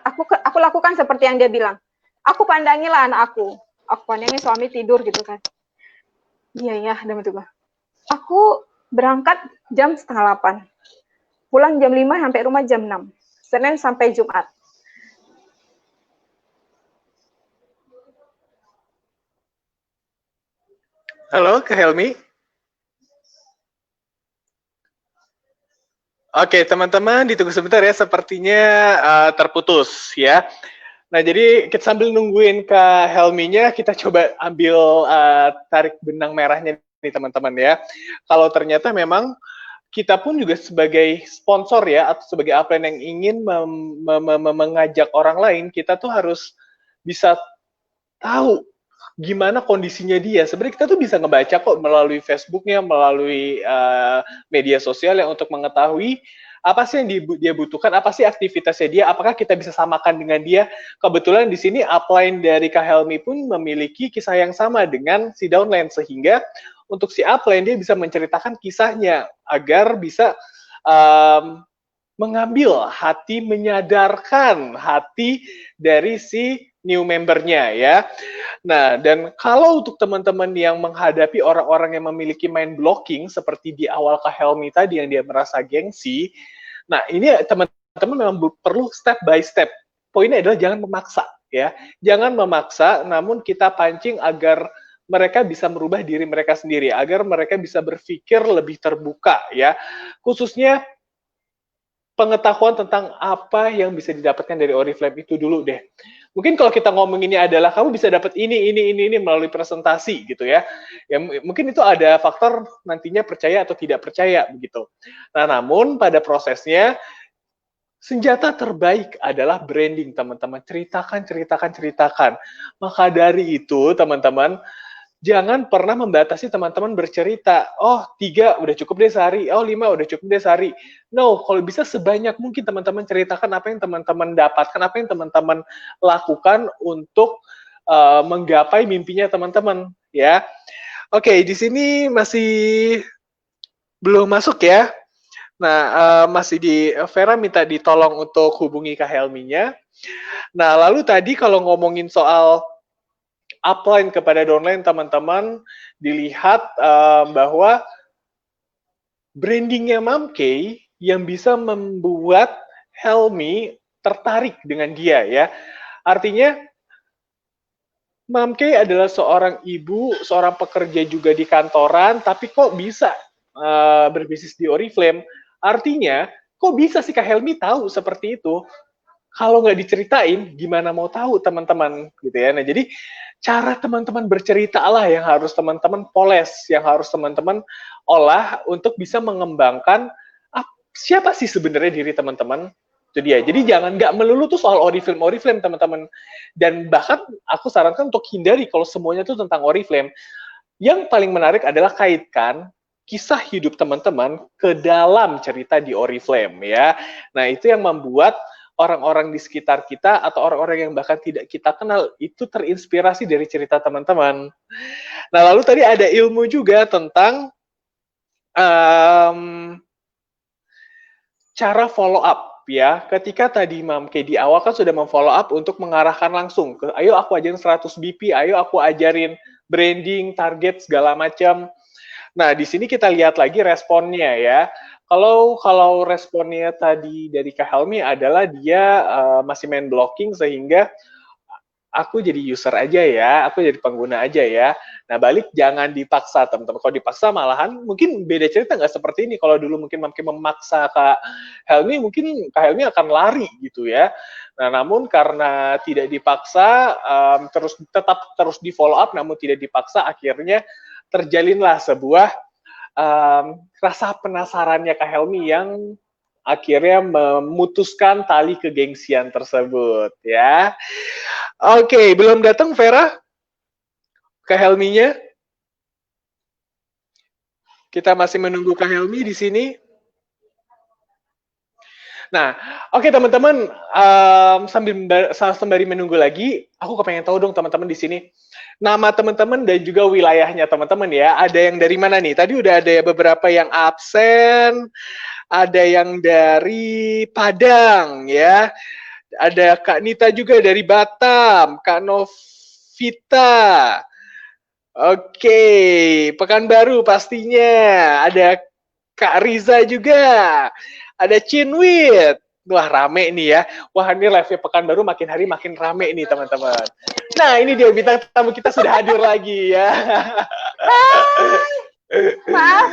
aku lakukan seperti yang dia bilang. Aku pandangilah anak aku pandangi suami tidur gitu kan. Iya demi Tuhan. Aku berangkat jam 7:30, pulang jam 5 sampai rumah jam 6, Senin sampai Jumat. Halo, Kak Helmi. Oke, teman-teman, ditunggu sebentar ya, sepertinya terputus ya. Nah, jadi kita sambil nungguin Kak Helminya, kita coba ambil tarik benang merahnya nih teman-teman ya. Kalau ternyata memang kita pun juga sebagai sponsor ya, atau sebagai upline yang ingin mengajak orang lain, kita tuh harus bisa tahu gimana kondisinya dia. Sebenarnya kita tuh bisa ngebaca kok melalui Facebooknya, melalui media sosial yang untuk mengetahui apa sih yang dia butuhkan, apa sih aktivitasnya dia, apakah kita bisa samakan dengan dia. Kebetulan di sini upline dari Kak Helmi pun memiliki kisah yang sama dengan si downline, sehingga untuk si upline dia bisa menceritakan kisahnya agar bisa mengambil hati, menyadarkan hati dari si new membernya ya. Nah, dan kalau untuk teman-teman yang menghadapi orang-orang yang memiliki mind blocking seperti di awal Kak Helmi tadi yang dia merasa gengsi, nah ini teman-teman memang perlu step by step. Poinnya adalah jangan memaksa ya. Jangan memaksa, namun kita pancing agar mereka bisa merubah diri mereka sendiri, agar mereka bisa berpikir lebih terbuka ya. Khususnya pengetahuan tentang apa yang bisa didapatkan dari Oriflame itu dulu deh. Mungkin kalau kita ngomonginnya adalah kamu bisa dapat ini melalui presentasi gitu ya. Ya mungkin itu ada faktor nantinya percaya atau tidak percaya begitu. Nah, namun pada prosesnya senjata terbaik adalah branding, teman-teman. Ceritakan. Maka dari itu, teman-teman, jangan pernah membatasi teman-teman bercerita. Oh, 3 udah cukup deh sehari. Oh, 5 udah cukup deh sehari. No, kalau bisa sebanyak mungkin teman-teman ceritakan apa yang teman-teman dapatkan, apa yang teman-teman lakukan untuk menggapai mimpinya teman-teman, ya. Oke, di sini masih belum masuk ya. Nah, masih di Vera minta ditolong untuk hubungi Kak Helminya. Nah, lalu tadi kalau ngomongin soal upline kepada downline, teman-teman dilihat bahwa brandingnya Mamkey yang bisa membuat Helmi tertarik dengan dia ya. Artinya Mamkey adalah seorang ibu, seorang pekerja juga di kantoran, tapi kok bisa berbisnis di Oriflame? Artinya, kok bisa sih Kak Helmi tahu seperti itu? Kalau nggak diceritain, gimana mau tahu teman-teman gitu ya. Nah, jadi cara teman-teman bercerita lah yang harus teman-teman poles, yang harus teman-teman olah untuk bisa mengembangkan siapa sih sebenarnya diri teman-teman. Itu dia. Jadi jangan nggak melulu tuh soal Oriflame teman-teman. Dan bahkan aku sarankan untuk hindari kalau semuanya tuh tentang Oriflame. Yang paling menarik adalah kaitkan kisah hidup teman-teman ke dalam cerita di Oriflame ya. Nah, itu yang membuat orang-orang di sekitar kita atau orang-orang yang bahkan tidak kita kenal itu terinspirasi dari cerita teman-teman. Nah, lalu tadi ada ilmu juga tentang cara follow up ya. Ketika tadi Mamkey di awal kan sudah memfollow up untuk mengarahkan langsung ke ayo aku ajarin 100 BP, ayo aku ajarin branding, target segala macam. Nah, di sini kita lihat lagi responnya ya. Kalau responnya tadi dari Kak Helmi adalah dia masih main blocking sehingga aku jadi user aja ya, aku jadi pengguna aja ya. Nah, balik jangan dipaksa teman-teman. Kalau dipaksa malahan mungkin beda cerita nggak seperti ini. Kalau dulu mungkin memaksa Kak Helmi, mungkin Kak Helmi akan lari gitu ya. Nah, namun karena tidak dipaksa, terus di follow up, namun tidak dipaksa, akhirnya terjalinlah sebuah rasa penasarannya Kak Helmi yang akhirnya memutuskan tali kegengsian tersebut ya. Oke, belum datang Vera? Kak Helminya? Kita masih menunggu Kak Helmi di sini. Nah, oke teman-teman, sembari menunggu lagi, aku kepengen tahu dong teman-teman di sini nama teman-teman dan juga wilayahnya teman-teman ya. Ada yang dari mana nih? Tadi udah ada beberapa yang absen, ada yang dari Padang ya. Ada Kak Nita juga dari Batam, Kak Novita. Oke, Pekanbaru pastinya. Ada Kak Riza juga. Ada Cinwit. Wah, rame nih ya. Wah, ini live-nya Pekanbaru makin hari makin rame nih, teman-teman. Nah, ini dia bintang tamu kita sudah hadir lagi ya. Maaf.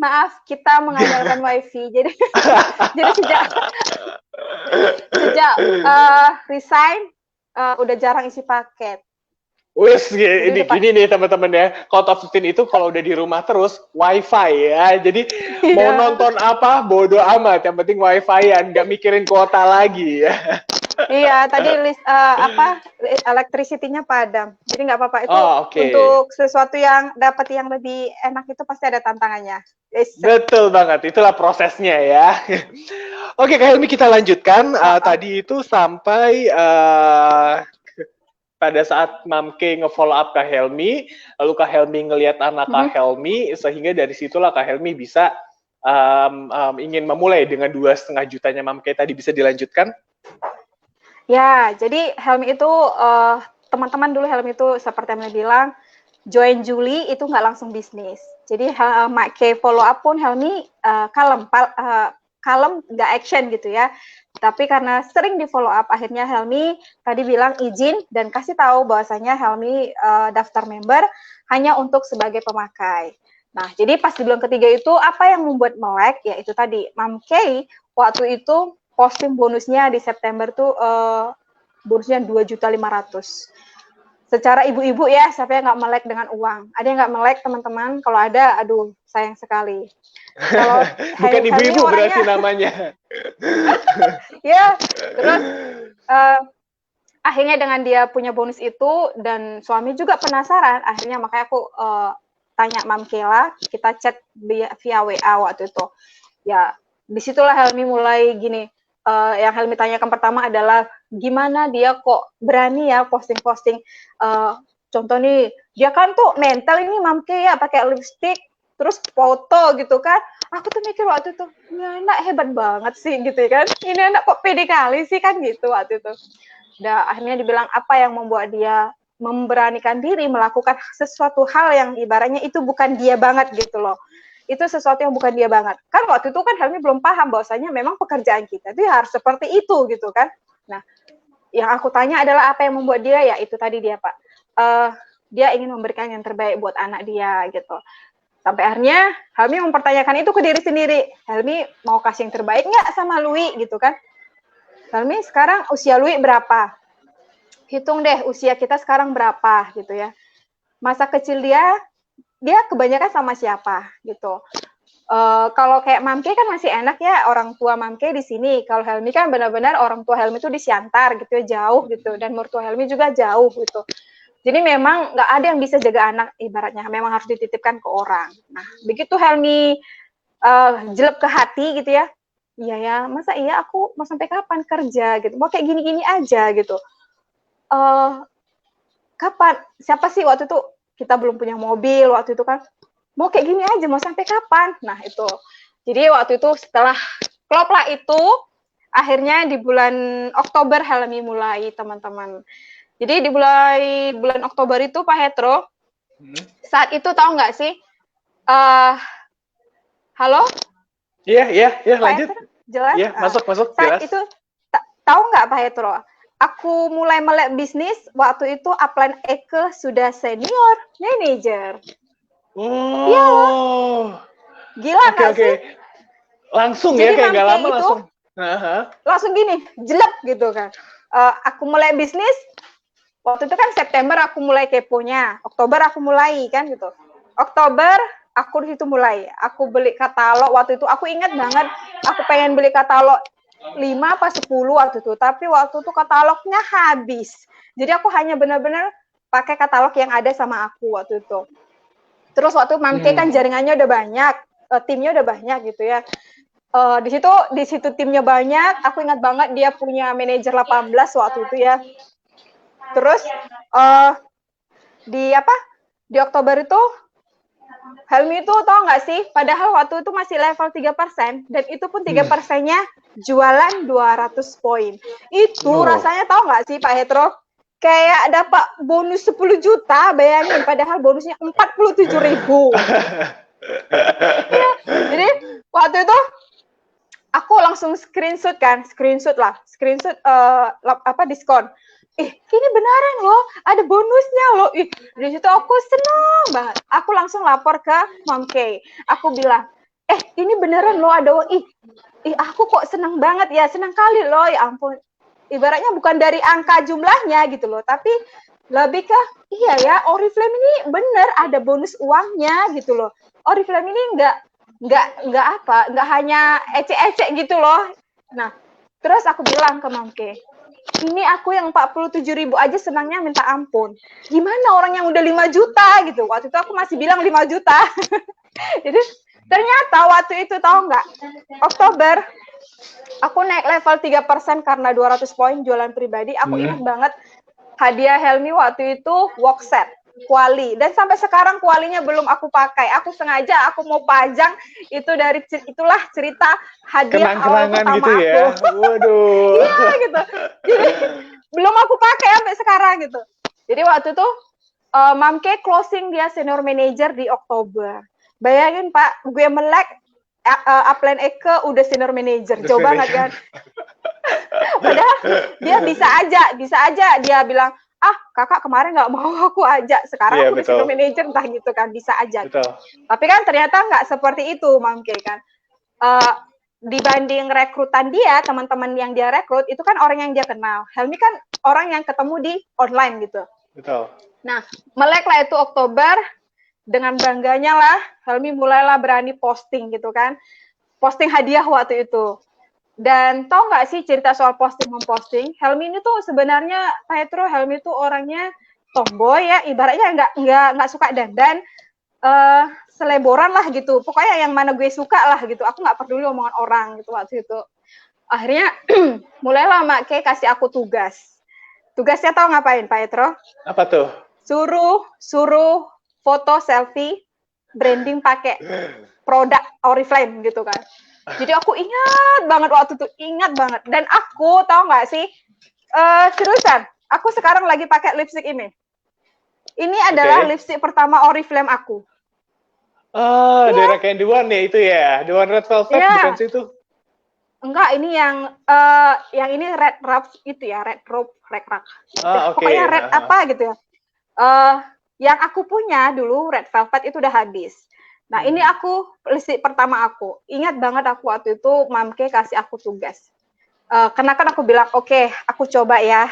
Maaf, kita mengandalkan wifi. Jadi jadi sejak resign udah jarang isi paket. Wes, ini gini nih teman-teman ya. Kalau Top 15 itu kalau udah di rumah terus wifi ya. Jadi mau nonton apa bodo amat, yang penting wifi-an, nggak mikirin kuota lagi ya. Iya, tadi electricity-nya padam. Jadi nggak apa-apa itu Okay. Untuk sesuatu yang dapat yang lebih enak itu pasti ada tantangannya. Betul banget, itulah prosesnya ya. Oke, Kak Helmi kita lanjutkan. Tadi itu sampai pada saat Mamke nge-follow up Kak Helmi, lalu Kak Helmi ngelihat anak Kak Helmi, sehingga dari situlah Kak Helmi bisa ingin memulai dengan 2,5 jutanya Mamke tadi. Bisa dilanjutkan? Ya, jadi Helmi itu, teman-teman dulu Helmi itu seperti yang bilang, join Juli itu nggak langsung bisnis. Jadi Mamke follow up pun Helmi kalem, nggak action gitu ya. Tapi karena sering di follow up, akhirnya Helmi tadi bilang izin dan kasih tahu bahwasanya Helmi daftar member hanya untuk sebagai pemakai. Nah, jadi pas di bulan ketiga itu apa yang membuat melek? Ya itu tadi, Mamke waktu itu posting bonusnya di September tuh bonusnya 2.500.000. Secara ibu-ibu ya, siapa yang nggak melek dengan uang? Ada yang nggak melek teman-teman? Kalau ada, aduh sayang sekali. Kalau bukan ibu-ibu berarti namanya. Ya, terus akhirnya dengan dia punya bonus itu dan suami juga penasaran, akhirnya makanya aku tanya Mam Kela, kita chat via WA waktu itu. Ya, disitulah Helmi mulai gini. Yang Helmi tanyakan pertama adalah gimana dia kok berani ya posting-posting. Contoh nih, dia kan tuh mental ini Mamke ya pakai lipstick, terus foto gitu kan. Aku tuh mikir waktu itu, ini anak hebat banget sih gitu kan. Ini anak kok pede kali sih kan gitu waktu itu. Dan akhirnya dibilang apa yang membuat dia memberanikan diri melakukan sesuatu hal yang ibaratnya itu bukan dia banget gitu loh. Itu sesuatu yang bukan dia banget. Kan waktu itu kan Helmi belum paham bahwasanya memang pekerjaan kita itu harus seperti itu gitu kan. Nah, yang aku tanya adalah apa yang membuat dia, ya itu tadi dia Pak. Dia ingin memberikan yang terbaik buat anak dia gitu. Sampai akhirnya Helmi mempertanyakan itu ke diri sendiri. Helmi mau kasih yang terbaik nggak sama Lui gitu kan. Helmi sekarang usia Lui berapa? Hitung deh usia kita sekarang berapa gitu ya. Masa kecil dia kebanyakan sama siapa gitu. Kalau kayak Mamke kan masih enak ya, orang tua Mamke di sini. Kalau Helmi kan benar-benar orang tua Helmi itu di Siantar gitu ya, jauh gitu. Dan mertua Helmi juga jauh gitu. Jadi memang nggak ada yang bisa jaga anak ibaratnya, memang harus dititipkan ke orang. Nah, begitu Helmi jelek ke hati gitu ya, iya ya, masa iya aku mau sampai kapan kerja gitu, mau kayak gini-gini aja gitu. Kapan? Siapa sih waktu itu, kita belum punya mobil waktu itu kan, mau kayak gini aja, mau sampai kapan? Nah itu, jadi waktu itu setelah klop lah itu, akhirnya di bulan Oktober Helmi mulai teman-teman. Jadi di bulan Oktober itu Pak Hetro, saat itu tahu nggak sih? Halo? Iya, lanjut. Hetro, jelas? Iya, masuk, saat jelas. itu, tahu nggak Pak Hetro? Aku mulai melek bisnis, waktu itu Upline Eke sudah senior manager. Oh. Iya loh. Gila nggak sih? Langsung jadi ya, kayak nggak lama itu, langsung. Langsung gini, jelek gitu kan. Aku mulai bisnis, waktu itu kan September aku mulai keponya, Oktober aku mulai kan gitu. Oktober aku di situ mulai, aku beli katalog waktu itu, aku ingat banget, aku pengen beli katalog 5 apa 10 waktu itu, tapi waktu itu katalognya habis. Jadi aku hanya benar-benar pakai katalog yang ada sama aku waktu itu. Terus waktu Mamke kan jaringannya udah banyak, timnya udah banyak gitu ya. Di situ timnya banyak, aku ingat banget dia punya manajer 18 waktu itu ya. Terus di Oktober itu Helmi itu tau nggak sih, padahal waktu itu masih level 3%, dan itu pun 3%-nya jualan 200 poin. Itu rasanya tau nggak sih Pak Hetro? Kayak dapat bonus 10 juta, bayangin, padahal bonusnya 47.000. Ya, jadi waktu itu aku langsung screenshot diskon. Ini beneran loh, ada bonusnya loh. Di situ aku senang banget. Aku langsung lapor ke Mamke. Aku bilang, ini beneran loh ada uang, ih aku kok senang banget ya, senang kali loh, ya ampun. Ibaratnya bukan dari angka jumlahnya gitu loh, tapi lebih ke iya ya, Oriflame ini bener ada bonus uangnya gitu loh. Oriflame ini nggak hanya ecek-ecek gitu loh. Nah, terus aku bilang ke Mamke, ini aku yang 47.000 aja senangnya minta ampun. Gimana orang yang udah 5 juta gitu. Waktu itu aku masih bilang 5 juta. Jadi ternyata waktu itu tahu nggak, Oktober aku naik level 3% karena 200 poin jualan pribadi. Aku ingat banget hadiah Helmi waktu itu workset kuali, dan sampai sekarang kualinya belum aku pakai. Aku sengaja aku mau pajang itu, dari itulah cerita hadiah awal pertama gitu ya? aku. Waduh. Iya gitu. Jadi belum aku pakai sampai sekarang gitu. Jadi waktu itu Mamke closing dia senior manager di Oktober. Bayangin Pak, gue melek upline Eke udah senior manager, jauh banget kan. Padahal dia bisa aja dia bilang, kakak kemarin nggak mau aku ajak, sekarang aku udah senior manager, entah gitu kan, bisa aja. Tapi kan ternyata nggak seperti itu Mamke kan. Dibanding rekrutan dia, teman-teman yang dia rekrut itu kan orang yang dia kenal. Helmi kan orang yang ketemu di online gitu. Betul. Nah, melek lah itu Oktober, dengan bangganya lah Helmi mulailah berani posting gitu kan, posting hadiah waktu itu. Dan tau nggak sih cerita soal posting-memposting, Helmi ini tuh sebenarnya Petro, Helmi tuh orangnya tomboy ya, ibaratnya nggak suka dandan, seleboran lah gitu, pokoknya yang mana gue suka lah gitu, aku nggak peduli omongan orang gitu waktu itu. Akhirnya mulailah Mak Kay kasih aku tugasnya tau ngapain Pak Petro? Apa tuh? Suruh foto selfie branding pakai produk Oriflame gitu kan. Jadi aku ingat banget waktu itu, ingat banget. Dan aku tahu nggak sih, seriusan, aku sekarang lagi pakai lipstick ini. Ini adalah lipstick pertama Oriflame aku. Dari Candy One ya itu ya, The One Red Velvet bukan sih itu? Enggak, ini yang ini Red Rope itu ya, Red Rope, Red Rock. Pokoknya Red apa gitu ya. Yang aku punya dulu Red Velvet itu udah habis. Nah, ini aku lipstick pertama aku. Ingat banget aku waktu itu Mamke kasih aku tugas. Kenakan aku bilang, oke, aku coba ya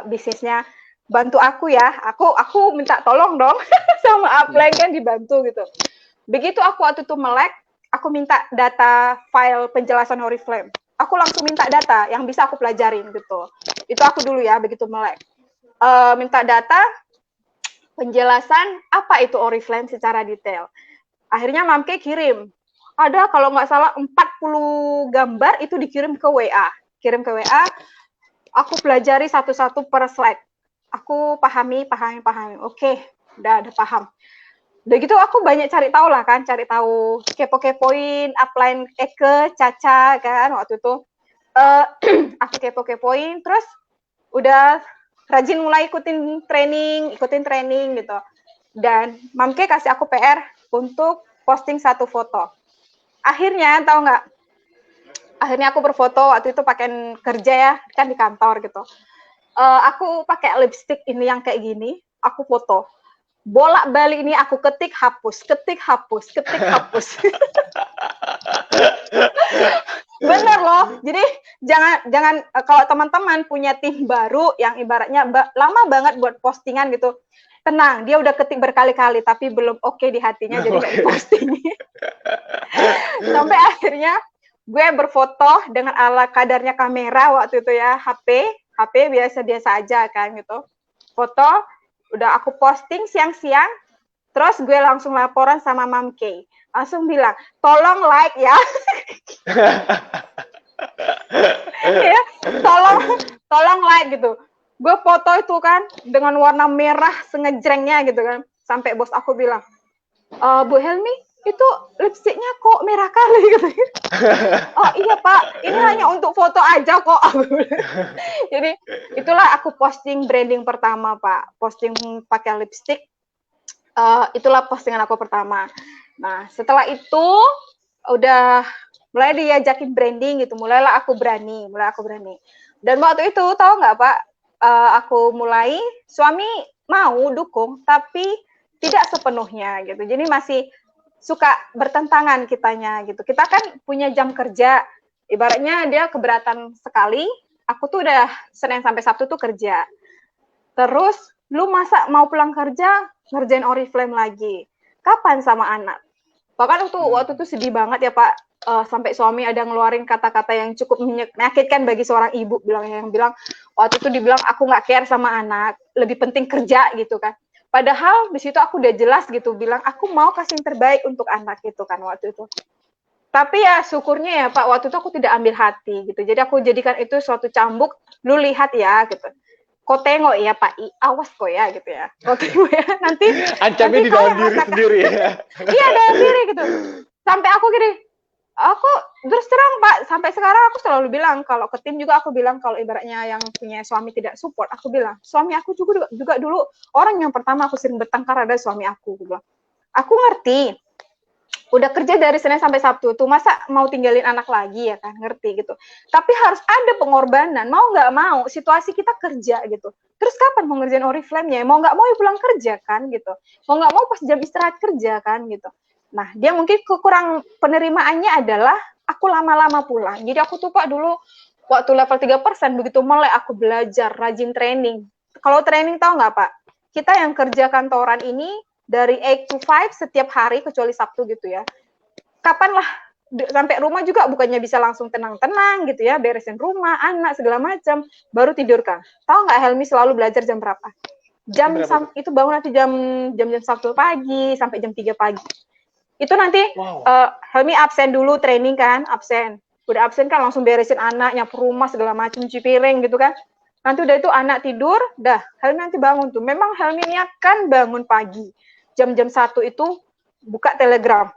bisnisnya, bantu aku ya. Aku minta tolong dong sama upline kan, dibantu gitu. Begitu aku waktu itu melek, aku minta data file penjelasan Oriflame. Aku langsung minta data yang bisa aku pelajarin gitu. Itu aku dulu ya, begitu melek. Minta data penjelasan apa itu Oriflame secara detail. Akhirnya Mamke kirim. Ada kalau nggak salah 40 gambar itu dikirim ke WA. Kirim ke WA, aku pelajari satu-satu per slide. Aku pahami. Oke, udah paham. Udah gitu aku banyak cari tahu lah kan, cari tahu, kepo-kepoin upline Eke, Caca kan waktu itu. Aku kepo-kepoin, terus udah rajin mulai ikutin training gitu. Dan Mamke kasih aku PR untuk posting satu foto. Akhirnya tahu nggak? Akhirnya aku berfoto waktu itu pakai kerja ya, kan di kantor gitu. Aku pakai lipstick ini yang kayak gini, aku foto. Bolak-balik ini aku ketik hapus. Bener loh. Jadi jangan kalau teman-teman punya tim baru yang ibaratnya lama banget buat postingan gitu, tenang, dia udah ketik berkali-kali tapi belum oke di hatinya, jadi nggak diposting. Sampai akhirnya gue berfoto dengan ala kadarnya kamera waktu itu ya, HP biasa-biasa aja kan gitu. Foto, udah aku posting siang-siang, terus gue langsung laporan sama Mamke. Langsung bilang, tolong like ya. Ya, tolong like gitu. Gue foto itu kan dengan warna merah sengejrengnya gitu kan. Sampai bos aku bilang, Bu Helmi, itu lipstiknya kok merah kali gitu. Oh iya Pak, ini hanya untuk foto aja kok. Jadi itulah aku posting branding pertama Pak. Posting pakai lipstik, itulah postingan aku pertama. Nah setelah itu udah mulai diajakin branding gitu, mulailah aku berani. Dan waktu itu tahu nggak Pak, aku mulai, suami mau dukung tapi tidak sepenuhnya gitu. Jadi masih suka bertentangan kitanya gitu. Kita kan punya jam kerja, ibaratnya dia keberatan sekali, aku tuh udah Senin sampai Sabtu tuh kerja. Terus lu masa mau pulang kerja ngerjain Oriflame lagi? Kapan sama anak? Bahkan waktu itu sedih banget ya Pak, sampai suami ada ngeluarin kata-kata yang cukup menyakitkan bagi seorang ibu, yang bilang waktu itu dibilang aku nggak care sama anak, lebih penting kerja gitu kan. Padahal di situ aku udah jelas gitu bilang aku mau kasih yang terbaik untuk anak gitu kan waktu itu. Tapi ya syukurnya ya Pak, waktu itu aku tidak ambil hati gitu. Jadi aku jadikan itu suatu cambuk, lu lihat ya gitu. Kok tengok ya Pak, awas kok ya gitu ya. Kok tengok ya, nanti ancamnya di dalam diri sendiri ya. Iya, dalam diri gitu. Sampai aku gini, aku terus terang Pak, sampai sekarang aku selalu bilang, kalau ke tim juga aku bilang, kalau ibaratnya yang punya suami tidak support, aku bilang, suami aku juga dulu orang yang pertama aku sering bertengkar ada suami aku bilang. Aku ngerti, udah kerja dari Senin sampai Sabtu tuh, masa mau tinggalin anak lagi ya kan, ngerti gitu. Tapi harus ada pengorbanan, mau nggak mau, situasi kita kerja gitu. Terus kapan mau ngerjain Oriflame-nya? Mau nggak mau ya pulang kerja kan gitu. Mau nggak mau pas jam istirahat kerja kan gitu. Nah, dia mungkin kekurang penerimaannya adalah aku lama-lama pulang. Jadi aku tuh Pak dulu waktu level 3%, begitu mulai aku belajar, rajin training. Kalau training tahu nggak Pak? Kita yang kerja kantoran ini dari 8 to 5 setiap hari kecuali Sabtu gitu ya. Kapanlah sampai rumah juga bukannya bisa langsung tenang-tenang gitu ya, beresin rumah, anak segala macam, baru tidur kan. Tahu nggak Helmi selalu belajar jam berapa? Itu bangun nanti jam 1 pagi sampai jam 3 pagi. Itu nanti Helmi absen dulu training kan, absen. Udah absen kan langsung beresin anak, nyapu rumah segala macam, cuci piring gitu kan. Nanti udah itu anak tidur, dah Helmi nanti bangun tuh. Memang Helmi niatkan bangun pagi. Jam-jam 1 itu buka Telegram.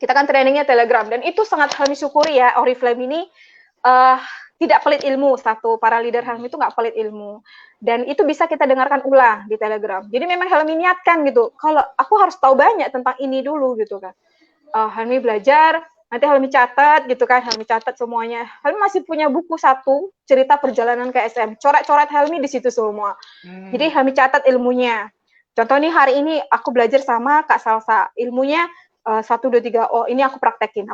Kita kan trainingnya Telegram. Dan itu sangat Helmi syukuri ya, Oriflame ini tidak pelit ilmu. Satu, para leader Helmi itu nggak pelit ilmu. Dan itu bisa kita dengarkan ulang di Telegram. Jadi memang Helmi niatkan gitu, kalau aku harus tahu banyak tentang ini dulu gitu kan. Helmi belajar, nanti Helmi catat gitu kan, Helmi catat semuanya. Helmi masih punya buku satu, cerita perjalanan ke SM. Coret-coret Helmi di situ semua. Jadi Helmi catat ilmunya. Contoh nih hari ini aku belajar sama Kak Salsa, ilmunya 1, 2, 3, oh ini aku praktekin,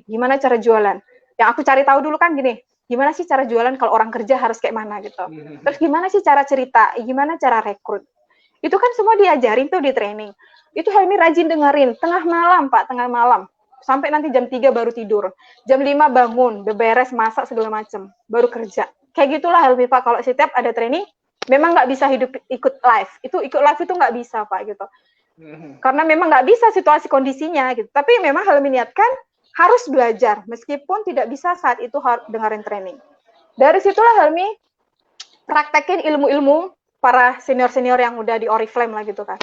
gimana cara jualan. Yang aku cari tahu dulu kan gini, gimana sih cara jualan kalau orang kerja harus kayak mana gitu. Terus gimana sih cara cerita, gimana cara rekrut. Itu kan semua diajarin tuh di training. Itu Helmi rajin dengerin, tengah malam Pak, tengah malam. Sampai nanti jam 3 baru tidur. Jam 5 bangun, beberes, masak segala macam, baru kerja. Kayak gitulah Helmi Pak, kalau setiap ada training, memang nggak bisa ikut live. Ikut live itu nggak bisa Pak gitu. Karena memang nggak bisa situasi kondisinya gitu. Tapi memang Helmi niatkan harus belajar meskipun tidak bisa saat itu harus dengerin training. Dari situlah Helmi praktekin ilmu-ilmu para senior-senior yang udah di Oriflame lah gitu kan.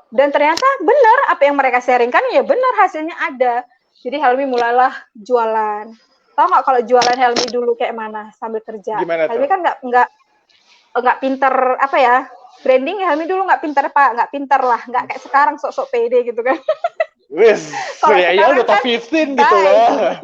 Dan ternyata benar apa yang mereka sharingkan ya benar, hasilnya ada. Jadi Helmi mulailah jualan. Tahu nggak kalau jualan Helmi dulu kayak mana sambil kerja? Gimana Helmi tuh? kan nggak pinter apa ya, branding Helmi dulu nggak pinter Pak, nggak pinter lah, nggak kayak sekarang sok-sok pede gitu kan. Wes, ya udah top 15 gitu loh.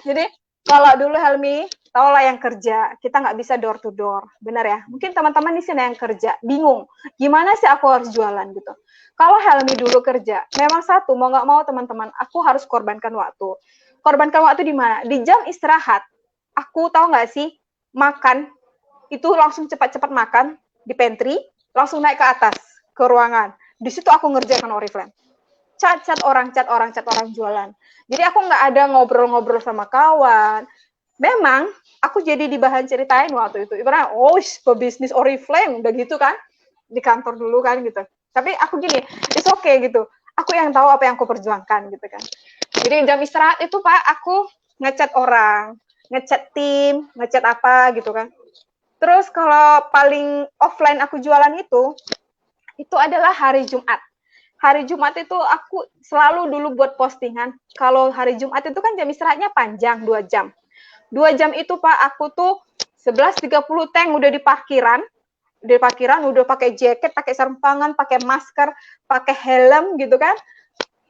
Jadi kalau dulu Helmi, tau lah yang kerja, kita nggak bisa door to door, benar ya? Mungkin teman-teman di sini yang kerja, bingung, gimana sih aku harus jualan gitu. Kalau Helmi dulu kerja, memang satu, mau nggak mau teman-teman, aku harus korbankan waktu. Korbankan waktu di mana? Di jam istirahat, aku tahu nggak sih, makan, itu langsung cepat-cepat makan di pantry, langsung naik ke atas, ke ruangan. Di situ aku ngerjakan Oriflame. Cat orang jualan. Jadi aku nggak ada ngobrol-ngobrol sama kawan. Memang aku jadi di bahan ceritain waktu itu. Ibaratnya, pebisnis Oriflame, udah gitu kan. Di kantor dulu kan gitu. Tapi aku gini, it's okay gitu. Aku yang tahu apa yang aku perjuangkan gitu kan. Jadi jam istirahat itu Pak, aku ngecat orang, ngecat tim, ngecat apa gitu kan. Terus kalau paling offline aku jualan itu adalah hari Jumat. Hari Jumat itu aku selalu dulu buat postingan. Kalau hari Jumat itu kan jam istirahatnya panjang, 2 jam. 2 jam itu Pak, aku tuh 11.30 tank udah di parkiran. Di parkiran udah pakai jaket, pakai sarung tangan, pakai masker, pakai helm gitu kan.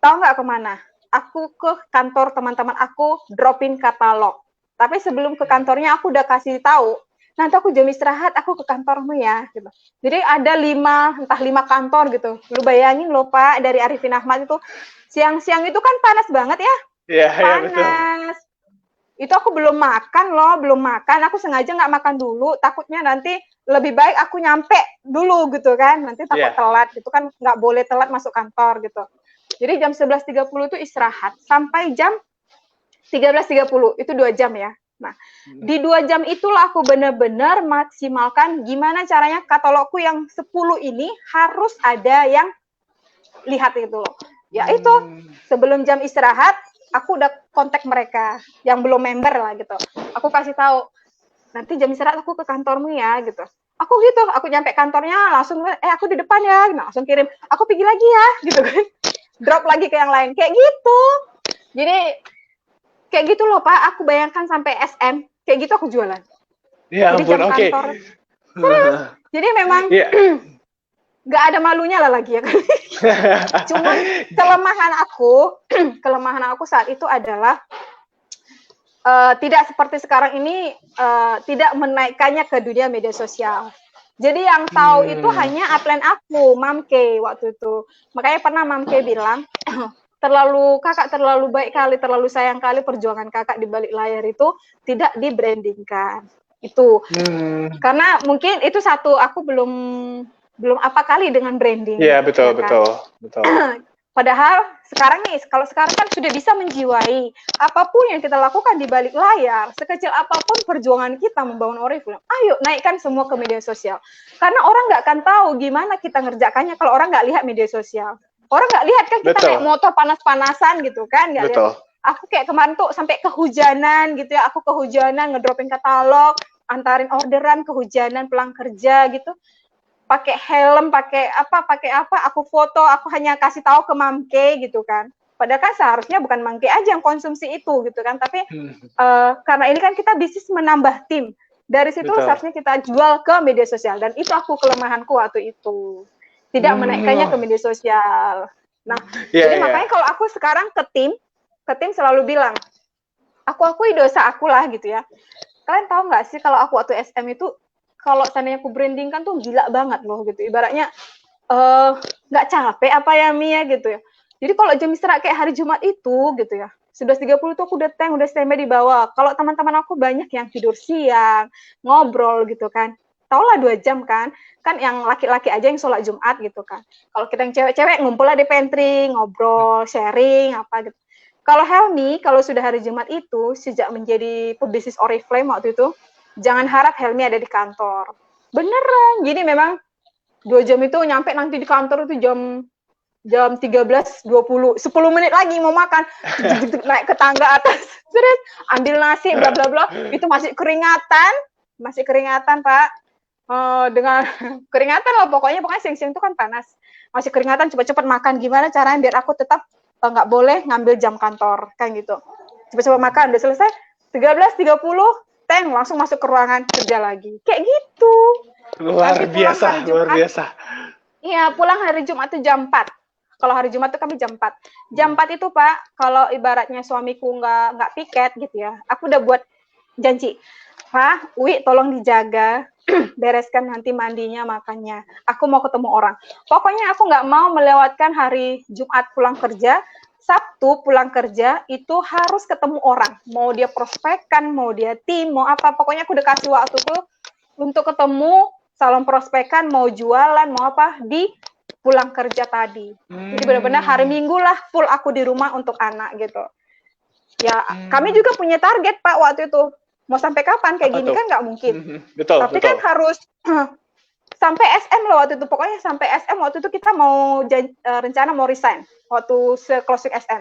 Tahu nggak kemana? Aku ke kantor teman-teman aku, dropin katalog. Tapi sebelum ke kantornya aku udah kasih tahu, nanti aku jam istirahat aku ke kantormu ya gitu. Jadi ada 5 kantor gitu. Lu bayangin loh Pak, dari Arifin Ahmad itu siang-siang itu kan panas banget ya. Iya, iya betul. Panas. Itu aku belum makan loh, belum makan. Aku sengaja nggak makan dulu, takutnya nanti lebih baik aku nyampe dulu gitu kan. Nanti takut telat, gitu kan nggak boleh telat masuk kantor gitu. Jadi jam 11.30 itu istirahat sampai jam 13.30, itu 2 jam ya. Nah, di 2 jam itulah aku benar-benar maksimalkan gimana caranya katalogku yang 10 ini harus ada yang lihat itu loh. Ya itu, sebelum jam istirahat, aku udah kontak mereka yang belum member lah gitu. Aku kasih tahu, nanti jam istirahat aku ke kantormu ya gitu. Aku gitu, aku nyampe kantornya langsung, aku di depan ya, nah, langsung kirim, aku pergi lagi ya gitu kan. Drop lagi ke yang lain, kayak gitu. Jadi kayak gitu loh Pak, aku bayangkan sampai SM, kayak gitu aku jualan. Ya ampun, oke. Serius. Jadi memang nggak ada malunya lah lagi ya kan. Cuman kelemahan aku saat itu adalah tidak seperti sekarang ini, tidak menaikkannya ke dunia media sosial. Jadi yang tahu itu hanya upline aku, Mamke waktu itu. Makanya pernah Mamke bilang, kakak terlalu baik kali, terlalu sayang kali perjuangan kakak di balik layar itu tidak di-brandingkan. Itu. Karena mungkin itu satu, aku belum apa kali dengan branding. Iya, betul, ya kan? betul. Padahal kalau sekarang kan sudah bisa menjiwai apapun yang kita lakukan di balik layar, sekecil apapun perjuangan kita membangun Oriflame, ayo naikkan semua ke media sosial. Karena orang nggak akan tahu gimana kita ngerjakannya kalau orang nggak lihat media sosial. Orang nggak lihat kan kita naik motor panas-panasan gitu kan, nggak lihat. Aku kayak kemarin tuh sampai kehujanan gitu ya, aku kehujanan ngedropin katalog, antarin orderan kehujanan pulang kerja gitu. Pakai helm, pakai apa, aku foto, aku hanya kasih tahu ke Mamke gitu kan. Padahal kan seharusnya bukan Mamke aja yang konsumsi itu gitu kan, tapi karena ini kan kita bisnis menambah tim. Dari situ seharusnya kita jual ke media sosial, dan itu aku kelemahanku waktu itu. Tidak menaikkannya ke media sosial. Nah, jadi makanya kalau aku sekarang ke tim selalu bilang, aku akui dosa aku lah gitu ya. Kalian tahu nggak sih kalau aku waktu SM itu, kalau seandainya aku branding kan tuh gila banget loh gitu. Ibaratnya nggak capek apa ya Mia gitu ya. Jadi kalau jam istirahat kayak hari Jumat itu gitu ya, 11.30 tuh aku udah standby di bawah. Kalau teman-teman aku banyak yang tidur siang, ngobrol gitu kan. Taulah 2 jam kan yang laki-laki aja yang sholat Jumat gitu kan. Kalau kita yang cewek-cewek ngumpul lah di pantry, ngobrol, sharing, apa gitu. Kalau Helmi, kalau sudah hari Jumat itu, sejak menjadi pebisnis Oriflame waktu itu, jangan harap Helmi ada di kantor. Beneran, jadi memang 2 jam itu nyampe nanti di kantor itu jam 13.20, 10 menit lagi mau makan, naik ke tangga atas, serius, ambil nasi, bla bla bla, itu masih keringatan Pak, dengan keringatan loh, pokoknya siang-siang itu kan panas, masih keringatan, cepat-cepat makan, gimana caranya biar aku tetap nggak boleh ngambil jam kantor, kan gitu, cepat-cepat makan, udah selesai, 13.30, langsung masuk ke ruangan kerja lagi, kayak gitu. Luar biasa. Iya, pulang hari Jumat itu jam 4. Kalau hari Jumat itu kami jam 4. Jam 4 itu Pak, kalau ibaratnya suamiku nggak piket gitu ya, aku udah buat janji. Pak, Wi tolong dijaga, bereskan nanti mandinya, makannya. Aku mau ketemu orang. Pokoknya aku nggak mau melewatkan hari Jumat pulang kerja, Sabtu pulang kerja, itu harus ketemu orang. Mau dia prospekan, mau dia tim, mau apa. Pokoknya aku udah kasih waktu tuh untuk ketemu, salon prospekan, mau jualan, mau apa, di pulang kerja tadi. Jadi benar-benar hari Minggu lah full aku di rumah untuk anak gitu. Ya, kami juga punya target Pak waktu itu. Mau sampai kapan kayak gini kan nggak mungkin. Tapi kan harus sampai SM loh waktu itu. Pokoknya sampai SM waktu itu kita mau rencana mau resign waktu closing SM.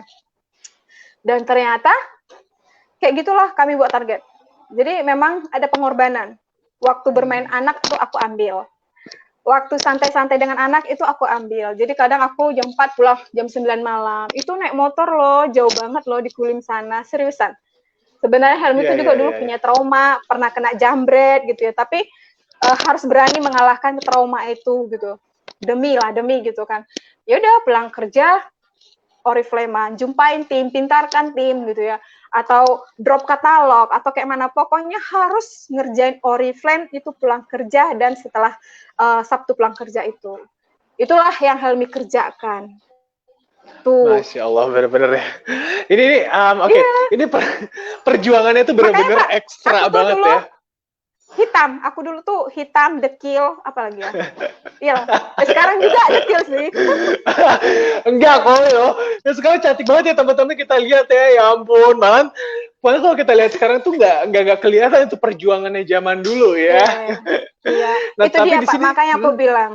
Dan ternyata kayak gitulah kami buat target. Jadi memang ada pengorbanan. Waktu bermain anak itu aku ambil. Waktu santai-santai dengan anak itu aku ambil. Jadi kadang aku jam 4 pulang jam 9 malam. Itu naik motor loh, jauh banget loh di Kulim sana, seriusan. Sebenarnya Helmi itu juga dulu punya trauma, pernah kena jambret gitu ya. Tapi harus berani mengalahkan trauma itu gitu. Demi gitu kan. Ya udah pulang kerja, Oriflame, jumpain tim, pintarkan tim gitu ya, atau drop katalog atau kayak mana, pokoknya harus ngerjain Oriflame itu pulang kerja dan setelah Sabtu pulang kerja itu. Itulah yang Helmi kerjakan. Tuh. Masya Allah, bener-bener ya. Ini oke. Iya. Ini perjuangannya tuh bener-bener Makanya, ekstra aku banget dulu ya. Aku dulu tuh hitam, dekil, apalagi ya. Iya, sekarang juga dekil sih. Enggak kok yo. Ya sekarang cantik banget ya teman-teman, kita lihat ya. Ya ampun, man. Pokoknya kalau kita lihat sekarang tuh nggak kelihatan itu perjuangannya zaman dulu ya. Iya. Nah, Itu tapi dia di Pak, sini, makanya aku bilang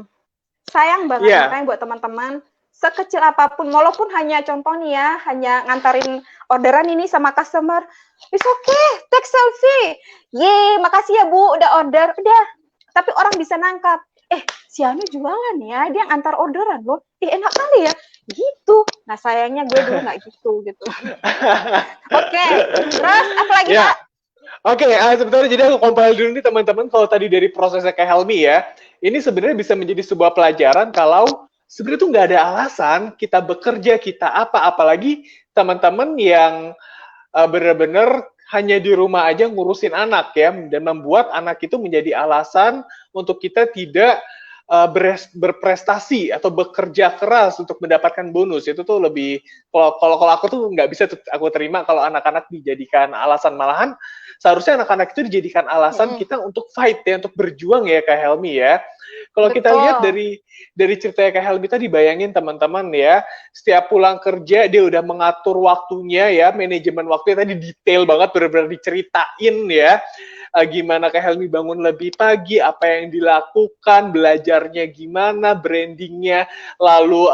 sayang banget. Iya. Makanya buat teman-teman, sekecil apapun, walaupun hanya contoh nih ya, hanya ngantarin orderan ini sama customer, it's okay, take selfie. Ye, makasih ya Bu, udah order, udah. Tapi orang bisa nangkap, si Anu jualan ya, dia ngantar orderan loh. Enak kali ya, gitu. Nah sayangnya gue dulu nggak gitu. Oke, terus apa lagi Ya. Pak? Oke, sebentar, jadi aku compile dulu nih teman-teman. Kalau tadi dari prosesnya kayak Helmi ya, ini sebenarnya bisa menjadi sebuah pelajaran kalau sebenarnya tuh nggak ada alasan kita bekerja, kita apalagi teman-teman yang benar-benar hanya di rumah aja ngurusin anak ya, dan membuat anak itu menjadi alasan untuk kita tidak berprestasi atau bekerja keras untuk mendapatkan bonus. Itu tuh lebih, kalau aku tuh nggak bisa aku terima kalau anak-anak dijadikan alasan. Malahan seharusnya anak-anak itu dijadikan alasan kita untuk fight ya, untuk berjuang ya Kak Helmi ya. Kalau kita lihat dari ceritanya Kak Helmi tadi, bayangin teman-teman ya, setiap pulang kerja dia udah mengatur waktunya ya, manajemen waktunya tadi detail banget, benar-benar diceritain ya. Gimana Kak Helmi bangun lebih pagi, apa yang dilakukan, belajarnya gimana, brandingnya, lalu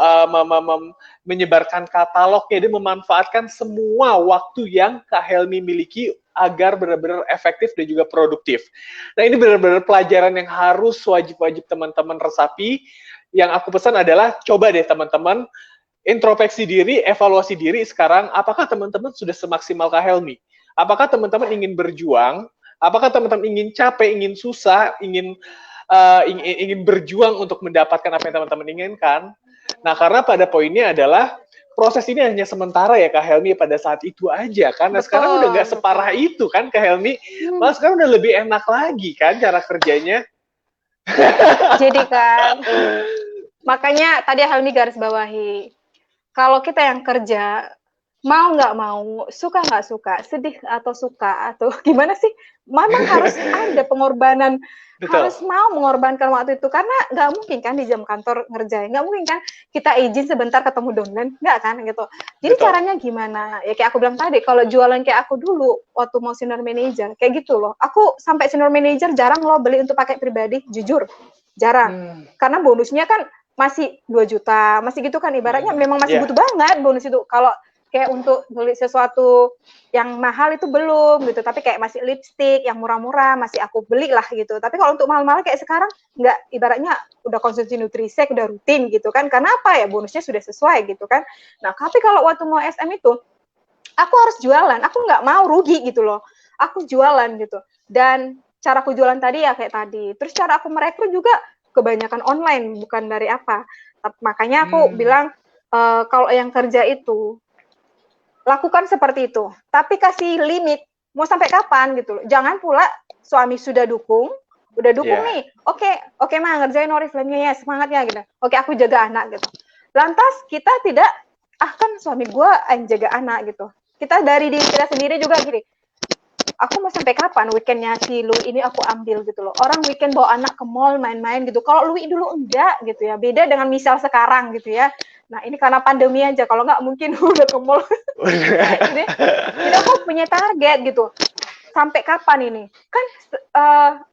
menyebarkan katalognya, dia memanfaatkan semua waktu yang Kak Helmi miliki agar benar-benar efektif dan juga produktif. Nah ini benar-benar pelajaran yang harus wajib-wajib teman-teman resapi. Yang aku pesan adalah coba deh teman-teman introspeksi diri, evaluasi diri sekarang, apakah teman-teman sudah semaksimal Kak Helmi? Apakah teman-teman ingin berjuang? Apakah teman-teman ingin capek, ingin susah, ingin berjuang untuk mendapatkan apa yang teman-teman inginkan? Nah, karena pada poinnya adalah proses ini hanya sementara ya Kak Helmi pada saat itu aja kan. Nah, sekarang udah nggak separah itu kan Kak Helmi. Malah sekarang udah lebih enak lagi kan cara kerjanya. Jadi kan, makanya tadi Helmi garis bawahi, kalau kita yang kerja, mau nggak mau, suka nggak suka, sedih atau suka, atau gimana sih, memang harus ada pengorbanan. Betul. Harus mau mengorbankan waktu itu, karena nggak mungkin kan di jam kantor ngerjain, nggak mungkin kan kita izin sebentar ketemu downline, nggak kan gitu. Jadi betul. Caranya gimana? Ya kayak aku bilang tadi, kalau jualan kayak aku dulu waktu mau senior manager, kayak gitu loh. Aku sampai senior manager jarang loh beli untuk pakai pribadi, jujur jarang. Karena bonusnya kan masih 2 juta, masih gitu kan, ibaratnya memang masih butuh banget bonus itu. Kalau kayak untuk beli sesuatu yang mahal itu belum gitu, tapi kayak masih lipstick yang murah-murah masih aku beli lah gitu. Tapi kalau untuk mahal-mahal kayak sekarang nggak, ibaratnya udah konsumsi Nutrisek udah rutin gitu kan, karena apa ya, bonusnya sudah sesuai gitu kan. Nah tapi kalau waktu mau SM itu aku harus jualan, aku nggak mau rugi gitu loh, aku jualan gitu. Dan cara aku jualan tadi ya kayak tadi, terus cara aku merekrut juga kebanyakan online, bukan dari apa. Makanya aku bilang kalau yang kerja itu lakukan seperti itu, tapi kasih limit, mau sampai kapan gitu loh. Jangan pula suami sudah dukung, nih, oke mah ngerjain Oriflame-nya ya, semangat ya gitu. Oke, aku jaga anak gitu. Lantas kita tidak, kan suami gue yang jaga anak gitu. Kita dari diri kita sendiri juga gini, aku mau sampai kapan weekendnya si Louis ini aku ambil gitu loh. Orang weekend bawa anak ke mall main-main gitu. Kalau Louis dulu enggak gitu ya. Beda dengan misal sekarang gitu ya. Nah ini karena pandemi aja. Kalau enggak mungkin udah ke mall. Jadi aku punya target gitu. Sampai kapan ini? Kan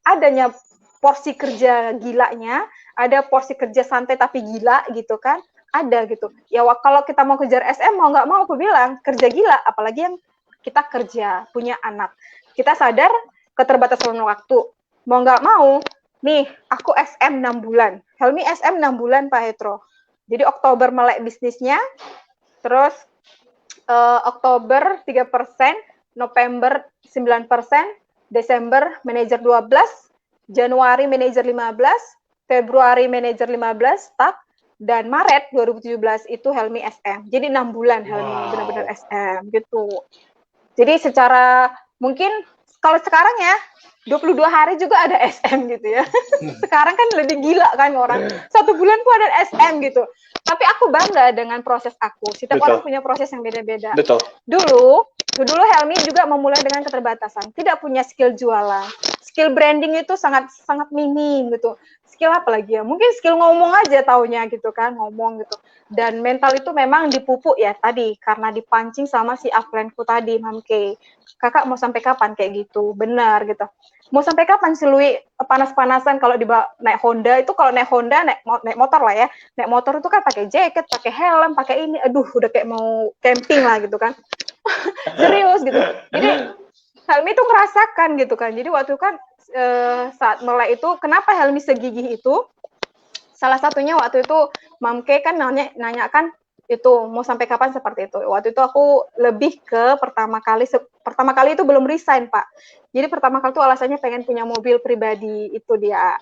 adanya porsi kerja gilanya, ada porsi kerja santai tapi gila gitu kan. Ada gitu. Ya kalau kita mau kejar SM mau nggak mau aku bilang kerja gila. Apalagi yang kita kerja, punya anak. Kita sadar keterbatasan waktu. Mau nggak mau, nih, aku SM 6 bulan. Helmi SM 6 bulan, Pak Hetro. Jadi Oktober melek bisnisnya, terus Oktober 3%, November 9%, Desember manajer 12, Januari manajer 15, Februari manajer 15, tak, dan Maret 2017 itu Helmi SM. Jadi 6 bulan Helmi benar-benar SM gitu. Jadi secara mungkin kalau sekarang ya 22 hari juga ada SM gitu ya. Sekarang kan lebih gila kan orang. 1 bulan pun ada SM gitu. Tapi aku bangga dengan proses aku. Setiap orang punya proses yang beda-beda. Betul. Dulu Helmi juga memulai dengan keterbatasan. Tidak punya skill jualan. Skill branding itu sangat minim gitu. Skill apa lagi ya? Mungkin skill ngomong aja taunya gitu kan, ngomong gitu. Dan mental itu memang dipupuk ya tadi karena dipancing sama si upline-ku tadi, Mamke. Kakak mau sampai kapan kayak gitu? Benar gitu. Mau sampai kapan sih Lui panas-panasan kalau naik Honda itu, kalau naik Honda naik motor lah ya. Naik motor itu kan pakai jaket, pakai helm, pakai ini. Aduh, udah kayak mau camping lah gitu kan. Serius gitu. Jadi Helmi tuh merasakan gitu kan. Jadi waktu kan saat mulai itu, kenapa Helmi segigih itu? Salah satunya waktu itu Mamke kan nanyakan itu mau sampai kapan seperti itu. Waktu itu aku lebih ke pertama kali itu belum resign, Pak. Jadi pertama kali itu alasannya pengen punya mobil pribadi, itu dia.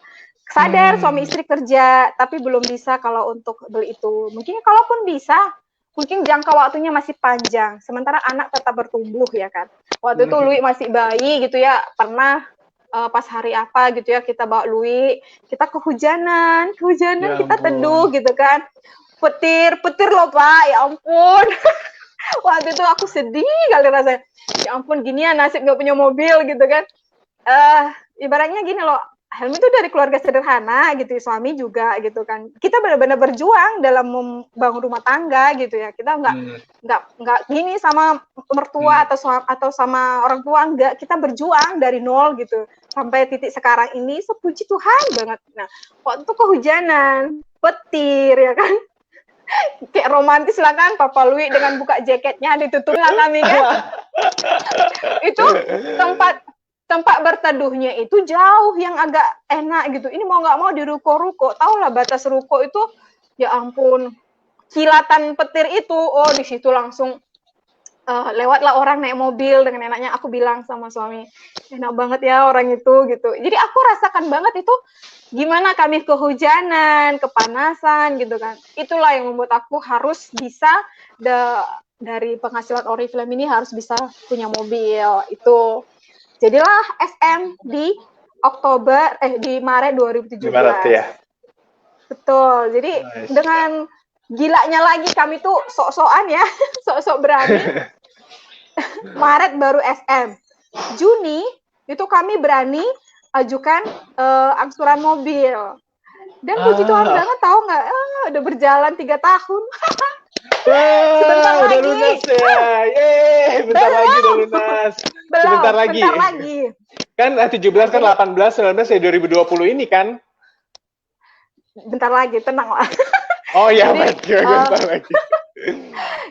Sadar suami istri kerja, tapi belum bisa kalau untuk beli itu. Mungkin kalaupun bisa, mungkin jangka waktunya masih panjang. Sementara anak tetap bertumbuh ya kan. Waktu itu Lui masih bayi gitu ya, pernah pas hari apa gitu ya, kita bawa Lui, kita kehujanan ya kita teduh gitu kan. Petir loh Pak, ya ampun. Waktu itu aku sedih kali rasanya. Ya ampun, gini ya nasib nggak punya mobil gitu kan. Ibaratnya gini loh, Helmi itu dari keluarga sederhana gitu, suami juga gitu kan. Kita benar-benar berjuang dalam membangun rumah tangga gitu ya. Kita nggak gini sama mertua atau sama orang tua, enggak. Kita berjuang dari nol gitu sampai titik sekarang ini. Sepuji Tuhan banget. Nah, waktu itu kehujanan, petir ya kan. Kayak romantis lah kan, Papa Lui dengan buka jaketnya ditutup lah kami kan. Itu tempat berteduhnya itu jauh yang agak enak gitu. Ini mau nggak mau di ruko-ruko. Tahu lah batas ruko itu, ya ampun, kilatan petir itu, oh di situ langsung lewatlah orang naik mobil dengan enaknya. Aku bilang sama suami, enak banget ya orang itu gitu. Jadi aku rasakan banget itu gimana kami kehujanan, kepanasan gitu kan. Itulah yang membuat aku harus bisa dari penghasilan Oriflame ini harus bisa punya mobil. Itu jadilah SM di Maret 2017. Maret ya. Betul. Jadi dengan gilanya lagi kami tuh sok-sokan ya, sok-sok berani. Maret baru SM. Juni itu kami berani ajukan angsuran mobil. Dan puji Tuhan banget, tahu nggak? Udah berjalan 3 tahun. Sebentar udah lagi. Lunas ya. Bentar lagi udah lunas. Sebentar lagi. Kan 17 kan 18, 19 ya 2020 ini kan. Bentar lagi, tenang lah. Oh iya, baik. Bentar lagi.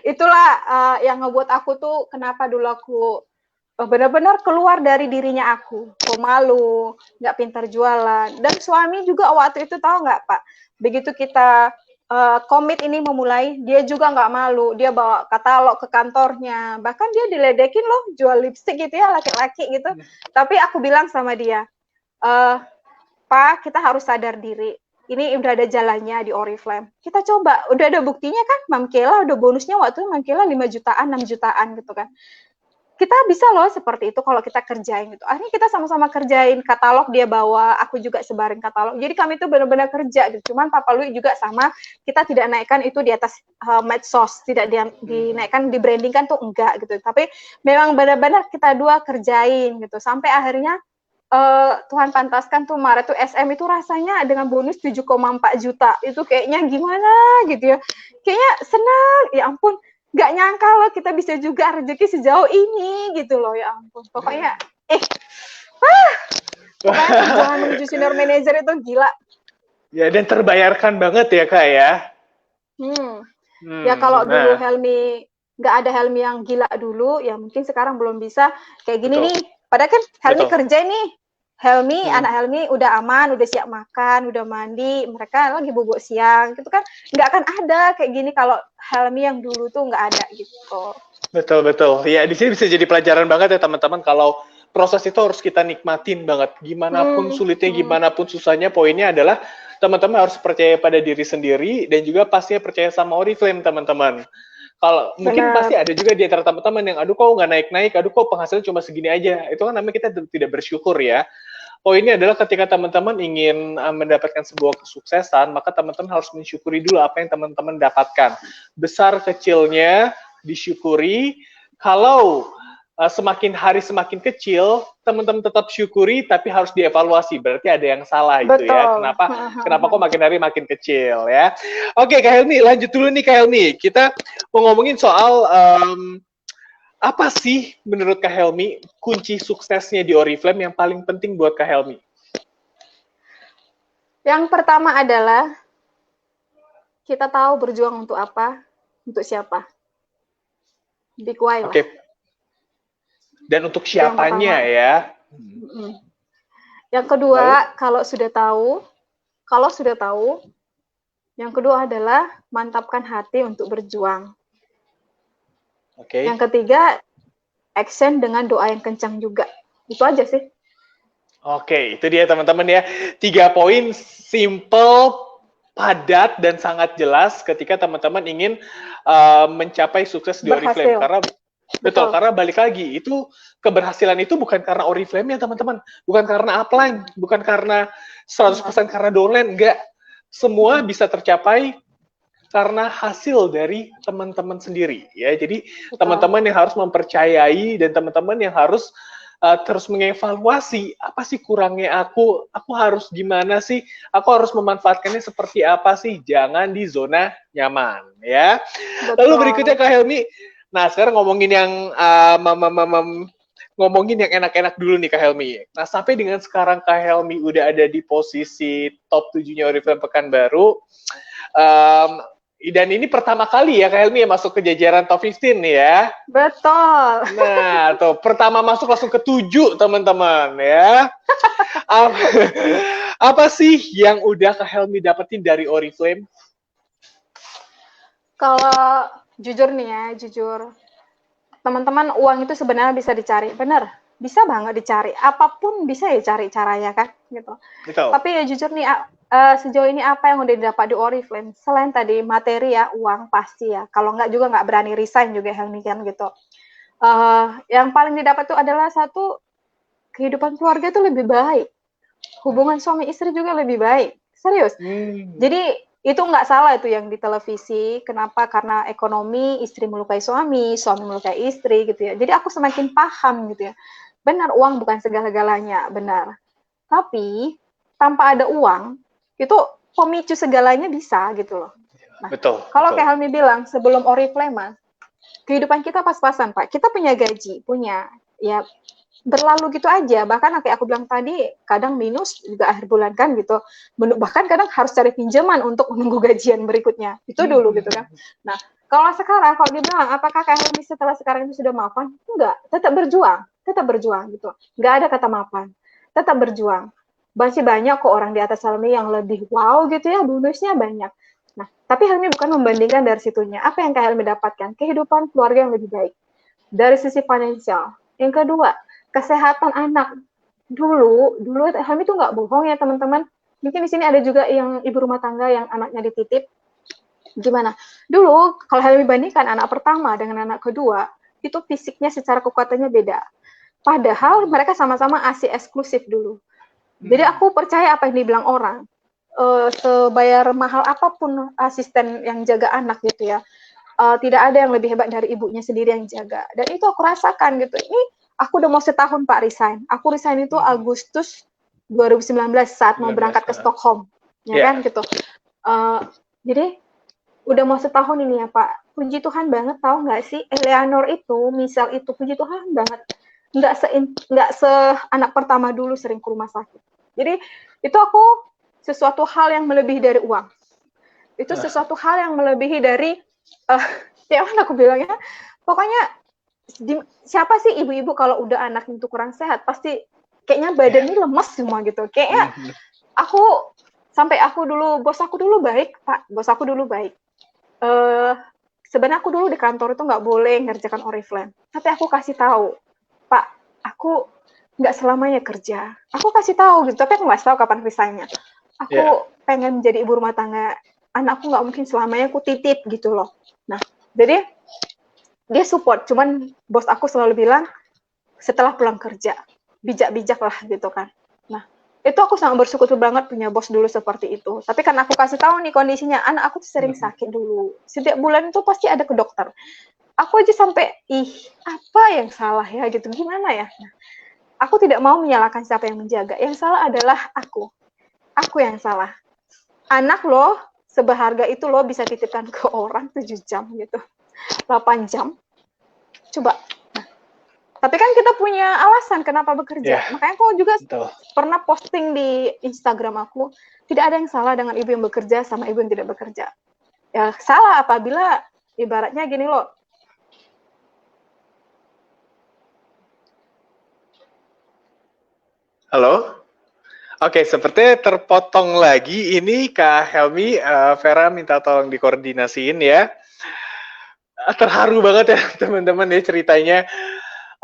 Itulah yang ngebuat aku tuh kenapa dulu aku benar-benar keluar dari dirinya aku, pemalu, nggak pintar jualan. Dan suami juga waktu itu tahu nggak Pak, begitu kita komit ini memulai, dia juga nggak malu, dia bawa katalog ke kantornya, bahkan dia diledekin loh jual lipstik gitu ya, laki-laki gitu. Tapi aku bilang sama dia, Pak, kita harus sadar diri. Ini udah ada jalannya di Oriflame. Kita coba, udah ada buktinya kan, Mam Kela udah bonusnya waktu itu Mam Kela 5 jutaan, 6 jutaan gitu kan. Kita bisa loh seperti itu kalau kita kerjain gitu. Akhirnya kita sama-sama kerjain katalog, dia bawa, aku juga sebarin katalog. Jadi kami itu benar-benar kerja gitu. Cuman Papa Lui juga sama, kita tidak naikkan itu di atas medsos, tidak dinaikkan, dibrandingkan tuh enggak gitu. Tapi memang benar-benar kita dua kerjain gitu. Sampai akhirnya Tuhan pantaskan tuh Maret tuh SM itu rasanya dengan bonus 7,4 juta. Itu kayaknya gimana gitu ya. Kayaknya senang, ya ampun. Gak nyangka loh kita bisa juga rezeki sejauh ini gitu loh, ya ampun. Pokoknya pokoknya perjuangan menuju senior manager itu gila. Ya, dan terbayarkan banget ya Kak ya. Ya kalau dulu Helmi gak ada Helmi yang gila dulu, ya mungkin sekarang belum bisa kayak gini. Betul. Nih. Padahal kan Helmi kerja nih. Helmi, anak Helmi udah aman, udah siap makan, udah mandi, mereka lagi bubuk siang, gitu kan nggak akan ada kayak gini kalau Helmi yang dulu tuh nggak ada gitu. Betul. Ya di sini bisa jadi pelajaran banget ya teman-teman, kalau proses itu harus kita nikmatin banget. Gimana pun sulitnya, gimana pun susahnya, poinnya adalah teman-teman harus percaya pada diri sendiri dan juga pastinya percaya sama Oriflame, teman-teman. Kalau mungkin pasti ada juga di antara teman-teman yang aduh kok nggak naik-naik, aduh kok penghasilan cuma segini aja. Itu kan namanya kita tidak bersyukur ya. Poinnya adalah ketika teman-teman ingin mendapatkan sebuah kesuksesan, maka teman-teman harus mensyukuri dulu apa yang teman-teman dapatkan. Besar kecilnya disyukuri. Kalau semakin hari semakin kecil, teman-teman tetap syukuri, tapi harus dievaluasi. Berarti ada yang salah itu ya. Kenapa kok makin hari makin kecil ya? Oke, Kak Helmi, lanjut dulu nih Kak Helmi. Kita mau ngomongin soal apa sih menurut Kak Helmi kunci suksesnya di Oriflame yang paling penting buat Kak Helmi? Yang pertama adalah kita tahu berjuang untuk apa, untuk siapa. Big why lah. Oke. Dan untuk siapanya ya. Yang kedua, kalau sudah tahu, yang kedua adalah mantapkan hati untuk berjuang. Oke. Yang ketiga, action dengan doa yang kencang juga. Itu aja sih. Oke, itu dia teman-teman ya. 3 poin simple, padat, dan sangat jelas ketika teman-teman ingin mencapai sukses di Oriflame. Betul, karena balik lagi, itu keberhasilan itu bukan karena Oriflame ya teman-teman. Bukan karena upline, bukan karena 100% karena downline, enggak. Semua bisa tercapai karena hasil dari teman-teman sendiri ya. Jadi teman-teman yang harus mempercayai dan teman-teman yang harus terus mengevaluasi apa sih kurangnya aku harus gimana sih, aku harus memanfaatkannya seperti apa sih, jangan di zona nyaman ya. Lalu berikutnya Kak Helmi, nah sekarang ngomongin yang ngomongin yang enak-enak dulu nih Kak Helmi. Nah sampai dengan sekarang Kak Helmi udah ada di posisi top 7-nya Oriflame Pekanbaru. Dan ini pertama kali ya Kak Helmi ya masuk ke jajaran top 15 nih ya. Betul. Nah, tuh pertama masuk langsung ke 7 teman-teman ya. Apa sih yang udah Kak Helmi dapetin dari Oriflame? Kalau jujur nih ya, teman-teman, uang itu sebenarnya bisa dicari, bener, bisa banget dicari, apapun bisa ya cari caranya kan, gitu. Betul. Tapi ya jujur nih, sejauh ini apa yang udah didapat di Oriflame, selain tadi materi ya, uang pasti ya, kalau nggak juga nggak berani resign juga Helmi kan gitu. Yang paling didapat tuh adalah satu, kehidupan keluarga tuh lebih baik, hubungan suami istri juga lebih baik, serius. Jadi itu nggak salah itu yang di televisi. Kenapa? Karena ekonomi, istri melukai suami, suami melukai istri gitu ya. Jadi aku semakin paham gitu ya. Benar, uang bukan segala-galanya, benar. Tapi tanpa ada uang, itu pemicu segalanya bisa gitu loh. Nah, betul. Kalau kayak Helmi bilang, sebelum Oriflame, kehidupan kita pas-pasan, Pak. Kita punya gaji, punya ya berlalu gitu aja, bahkan kayak aku bilang tadi, kadang minus juga akhir bulan kan gitu, bahkan kadang harus cari pinjaman untuk menunggu gajian berikutnya, itu dulu gitu kan. Nah, kalau sekarang, kalau dibilang apakah Kak Helmi setelah sekarang itu sudah mapan? Enggak, tetap berjuang gitu, nggak ada kata mapan, tetap berjuang. Masih banyak kok orang di atas Helmi yang lebih wow gitu ya, bonusnya banyak. Nah, tapi Helmi bukan membandingkan dari situnya, apa yang Kak Helmi dapatkan? Kehidupan keluarga yang lebih baik, dari sisi finansial. Yang kedua, kesehatan anak. Dulu Helmi tuh nggak bohong ya teman-teman. Mungkin di sini ada juga yang ibu rumah tangga yang anaknya dititip. Gimana? Dulu kalau Helmi bandingkan anak pertama dengan anak kedua, itu fisiknya secara kekuatannya beda. Padahal mereka sama-sama ASI eksklusif dulu. Jadi aku percaya apa yang dibilang orang. Sebayar mahal apapun asisten yang jaga anak gitu ya. Tidak ada yang lebih hebat dari ibunya sendiri yang jaga. Dan itu aku rasakan gitu. Ini aku udah mau setahun Pak resign. Aku resign itu Agustus 2019 saat mau berangkat ke Stockholm, ya kan gitu. Jadi udah mau setahun ini ya Pak. Puji Tuhan banget, tahu nggak sih Eleanor itu, misal itu puji Tuhan banget. Nggak se anak pertama dulu sering ke rumah sakit. Jadi itu aku sesuatu hal yang melebihi dari uang. Itu sesuatu hal yang melebihi dari ya kan aku bilangnya, pokoknya siapa sih ibu-ibu kalau udah anak itu kurang sehat pasti kayaknya badannya lemes semua gitu. Kayaknya aku sampai bos aku dulu baik Pak, sebenarnya aku dulu di kantor itu nggak boleh ngerjakan Oriflame, tapi aku kasih tahu Pak, aku nggak selamanya kerja. Aku kasih tahu gitu, tapi aku nggak tahu kapan resignnya. Aku pengen menjadi ibu rumah tangga. Anakku nggak mungkin selamanya aku titip gitu loh. Nah, jadi dia support. Cuman bos aku selalu bilang setelah pulang kerja, bijak-bijak lah gitu kan. Nah, itu aku sangat bersyukur banget punya bos dulu seperti itu. Tapi kan aku kasih tahu nih kondisinya, anak aku tuh sering sakit dulu. Setiap bulan itu pasti ada ke dokter. Aku aja sampai, apa yang salah ya gitu, gimana ya? Nah, aku tidak mau menyalahkan siapa yang menjaga. Yang salah adalah aku. Aku yang salah. Anak loh, seberharga itu loh bisa titipkan ke orang 7 jam gitu. 8 jam. Coba. Nah, tapi kan kita punya alasan kenapa bekerja. Makanya aku juga pernah posting di Instagram aku, tidak ada yang salah dengan ibu yang bekerja sama ibu yang tidak bekerja. Ya salah apabila ibaratnya gini loh. Halo? Oke, sepertinya terpotong lagi. Ini Kak Helmi, Vera minta tolong dikoordinasiin ya. Terharu banget ya teman-teman ya ceritanya.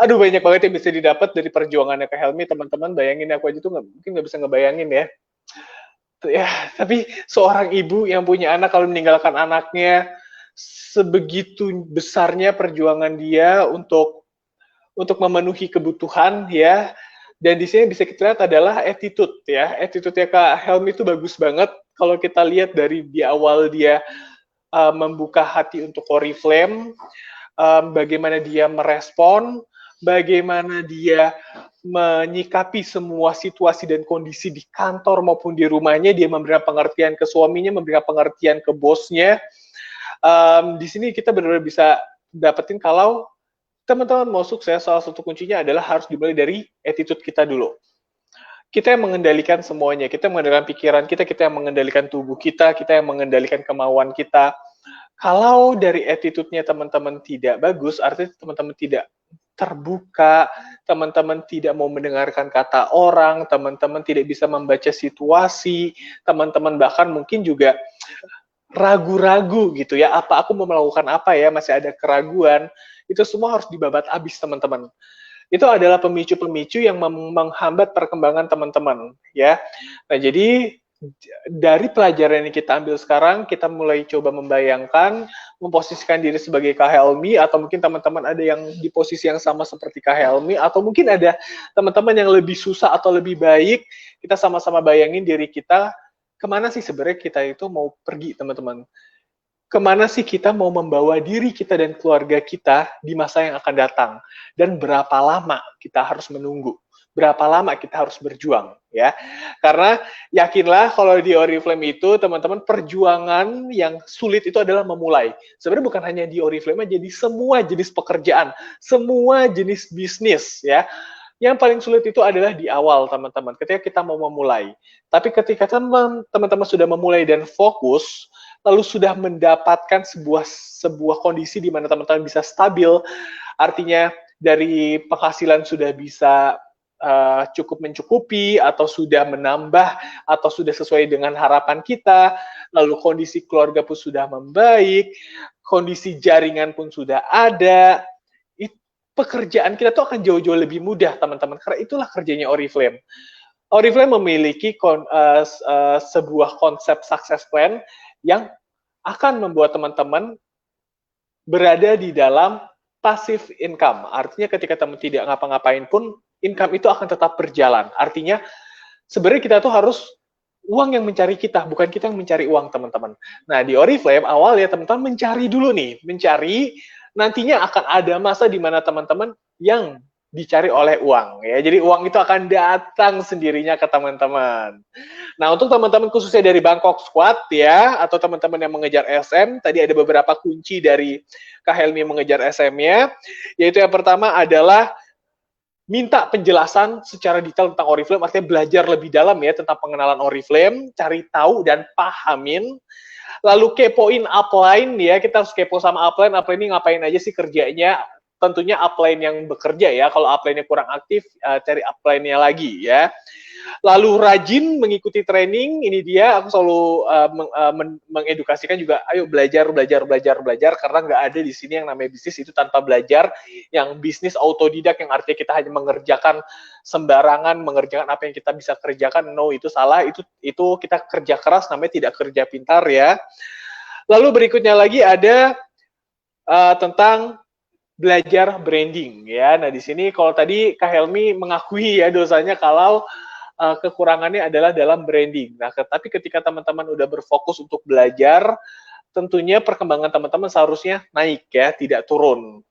Aduh, banyak banget yang bisa didapat dari perjuangannya Kak Helmi. Teman-teman bayangin, aku aja tuh mungkin nggak bisa ngebayangin ya. Ya, tapi seorang ibu yang punya anak kalau meninggalkan anaknya, sebegitu besarnya perjuangan dia untuk memenuhi kebutuhan ya. Dan di sini bisa kita lihat adalah attitude ya. Attitude-nya Kak Helmi itu bagus banget. Kalau kita lihat dari di awal dia membuka hati untuk Oriflame, bagaimana dia merespon, bagaimana dia menyikapi semua situasi dan kondisi di kantor maupun di rumahnya. Dia memberikan pengertian ke suaminya, memberikan pengertian ke bosnya. Di sini kita benar-benar bisa dapetin kalau teman-teman mau sukses, salah satu kuncinya adalah harus dimulai dari attitude kita dulu. Kita yang mengendalikan semuanya, kita yang mengendalikan pikiran kita, kita yang mengendalikan tubuh kita yang mengendalikan kemauan kita. Kalau dari attitude-nya teman-teman tidak bagus, artinya teman-teman tidak terbuka, teman-teman tidak mau mendengarkan kata orang, teman-teman tidak bisa membaca situasi, teman-teman bahkan mungkin juga ragu-ragu gitu ya, apa aku mau melakukan apa ya, masih ada keraguan. Itu semua harus dibabat habis teman-teman. Itu adalah pemicu-pemicu yang menghambat perkembangan teman-teman ya. Nah, jadi dari pelajaran yang kita ambil sekarang, kita mulai coba membayangkan, memposisikan diri sebagai Kak Helmi, atau mungkin teman-teman ada yang di posisi yang sama seperti Kak Helmi, atau mungkin ada teman-teman yang lebih susah atau lebih baik. Kita sama-sama bayangin diri kita, kemana sih sebenarnya kita itu mau pergi teman-teman. Kemana sih kita mau membawa diri kita dan keluarga kita di masa yang akan datang, dan berapa lama kita harus menunggu, berapa lama kita harus berjuang ya. Karena yakinlah kalau di Oriflame itu teman-teman, perjuangan yang sulit itu adalah memulai. Sebenarnya bukan hanya di Oriflame aja, di semua jenis pekerjaan, semua jenis bisnis ya. Yang paling sulit itu adalah di awal teman-teman, ketika kita mau memulai. Tapi ketika teman-teman sudah memulai dan fokus, lalu sudah mendapatkan sebuah kondisi di mana teman-teman bisa stabil, artinya dari penghasilan sudah bisa cukup mencukupi, atau sudah menambah, atau sudah sesuai dengan harapan kita, lalu kondisi keluarga pun sudah membaik, kondisi jaringan pun sudah ada, pekerjaan kita tuh akan jauh-jauh lebih mudah teman-teman, karena itulah kerjanya Oriflame. Oriflame memiliki sebuah konsep success plan yang akan membuat teman-teman berada di dalam passive income. Artinya ketika teman tidak ngapa-ngapain pun, income itu akan tetap berjalan. Artinya sebenarnya kita tuh harus uang yang mencari kita, bukan kita yang mencari uang teman-teman. Nah di Oriflame awal ya teman-teman mencari dulu nih, mencari, nantinya akan ada masa di mana teman-teman yang dicari oleh uang ya. Jadi uang itu akan datang sendirinya ke teman-teman. Nah, untuk teman-teman khususnya dari Bangkok Squad ya, atau teman-teman yang mengejar SM, tadi ada beberapa kunci dari Kak Helmi mengejar SM-nya, yaitu yang pertama adalah minta penjelasan secara detail tentang Oriflame, artinya belajar lebih dalam ya tentang pengenalan Oriflame, cari tahu dan pahamin. Lalu kepoin upline ya, kita harus kepo sama upline ini ngapain aja sih kerjanya, tentunya upline yang bekerja ya. Kalau upline-nya kurang aktif, cari upline-nya lagi ya. Lalu rajin mengikuti training, ini dia aku selalu mengedukasikan juga, ayo belajar karena nggak ada di sini yang namanya bisnis itu tanpa belajar. Yang bisnis autodidak yang artinya kita hanya mengerjakan sembarangan, mengerjakan apa yang kita bisa kerjakan, no, itu salah, itu kita kerja keras, namanya tidak kerja pintar ya. Lalu berikutnya lagi ada tentang belajar branding ya. Nah di sini kalau tadi Kak Helmi mengakui ya dosanya kalau kekurangannya adalah dalam branding. Nah, tapi ketika teman-teman udah berfokus untuk belajar, tentunya perkembangan teman-teman seharusnya naik ya, tidak turun.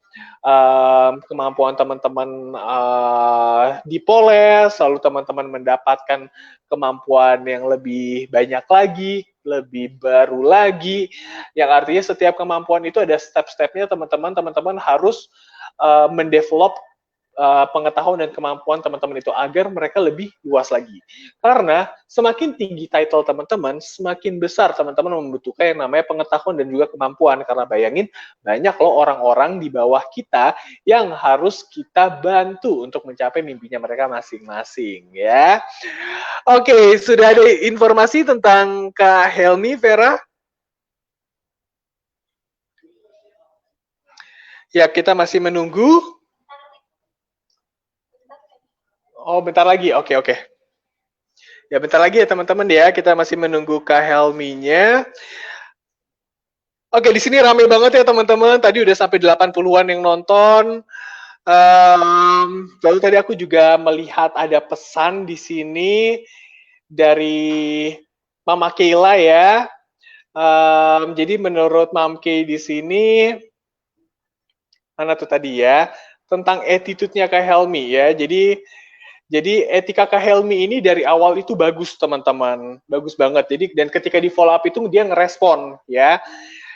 Kemampuan teman-teman dipoles, lalu teman-teman mendapatkan kemampuan yang lebih banyak lagi, lebih baru lagi, yang artinya setiap kemampuan itu ada step-stepnya teman-teman harus mendevelop pengetahuan dan kemampuan teman-teman itu agar mereka lebih luas lagi. Karena semakin tinggi title teman-teman, semakin besar teman-teman membutuhkan yang namanya pengetahuan dan juga kemampuan. Karena bayangin, banyak loh orang-orang di bawah kita yang harus kita bantu untuk mencapai mimpinya mereka masing-masing ya. Oke, sudah ada informasi tentang Kak Helmi, Vera? Ya, kita masih menunggu. Oh, bentar lagi. Oke. Ya, bentar lagi ya teman-teman ya. Kita masih menunggu Kak Helmi-nya. Oke, di sini rame banget ya teman-teman. Tadi udah sampai 80-an yang nonton. Lalu tadi aku juga melihat ada pesan di sini dari Mama Keila ya. Jadi menurut Mam Kay di sini, mana tuh tadi ya, tentang attitude-nya Kak Helmi ya. Jadi etika Kak Helmi ini dari awal itu bagus teman-teman, bagus banget. Jadi dan ketika di follow up itu dia ngerespon ya,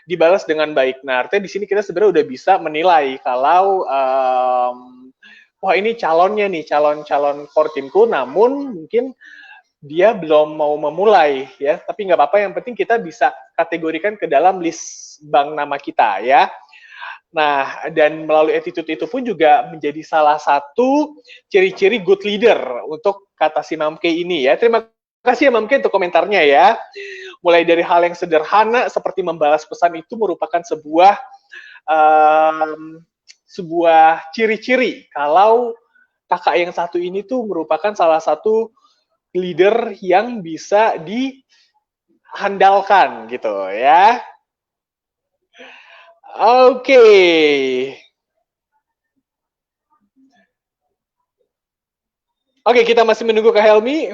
dibalas dengan baik. Nah artinya di sini kita sebenarnya udah bisa menilai kalau wah ini calonnya nih, calon core timku, namun mungkin dia belum mau memulai ya. Tapi nggak apa-apa, yang penting kita bisa kategorikan ke dalam list bank nama kita ya. Nah, dan melalui attitude itu pun juga menjadi salah satu ciri-ciri good leader untuk kata si Mam Kay ini ya. Terima kasih ya Mam Kay untuk komentarnya ya. Mulai dari hal yang sederhana seperti membalas pesan itu merupakan sebuah ciri-ciri kalau kakak yang satu ini tuh merupakan salah satu leader yang bisa diandalkan gitu ya. Oke. Oke, kita masih menunggu Kak Helmi.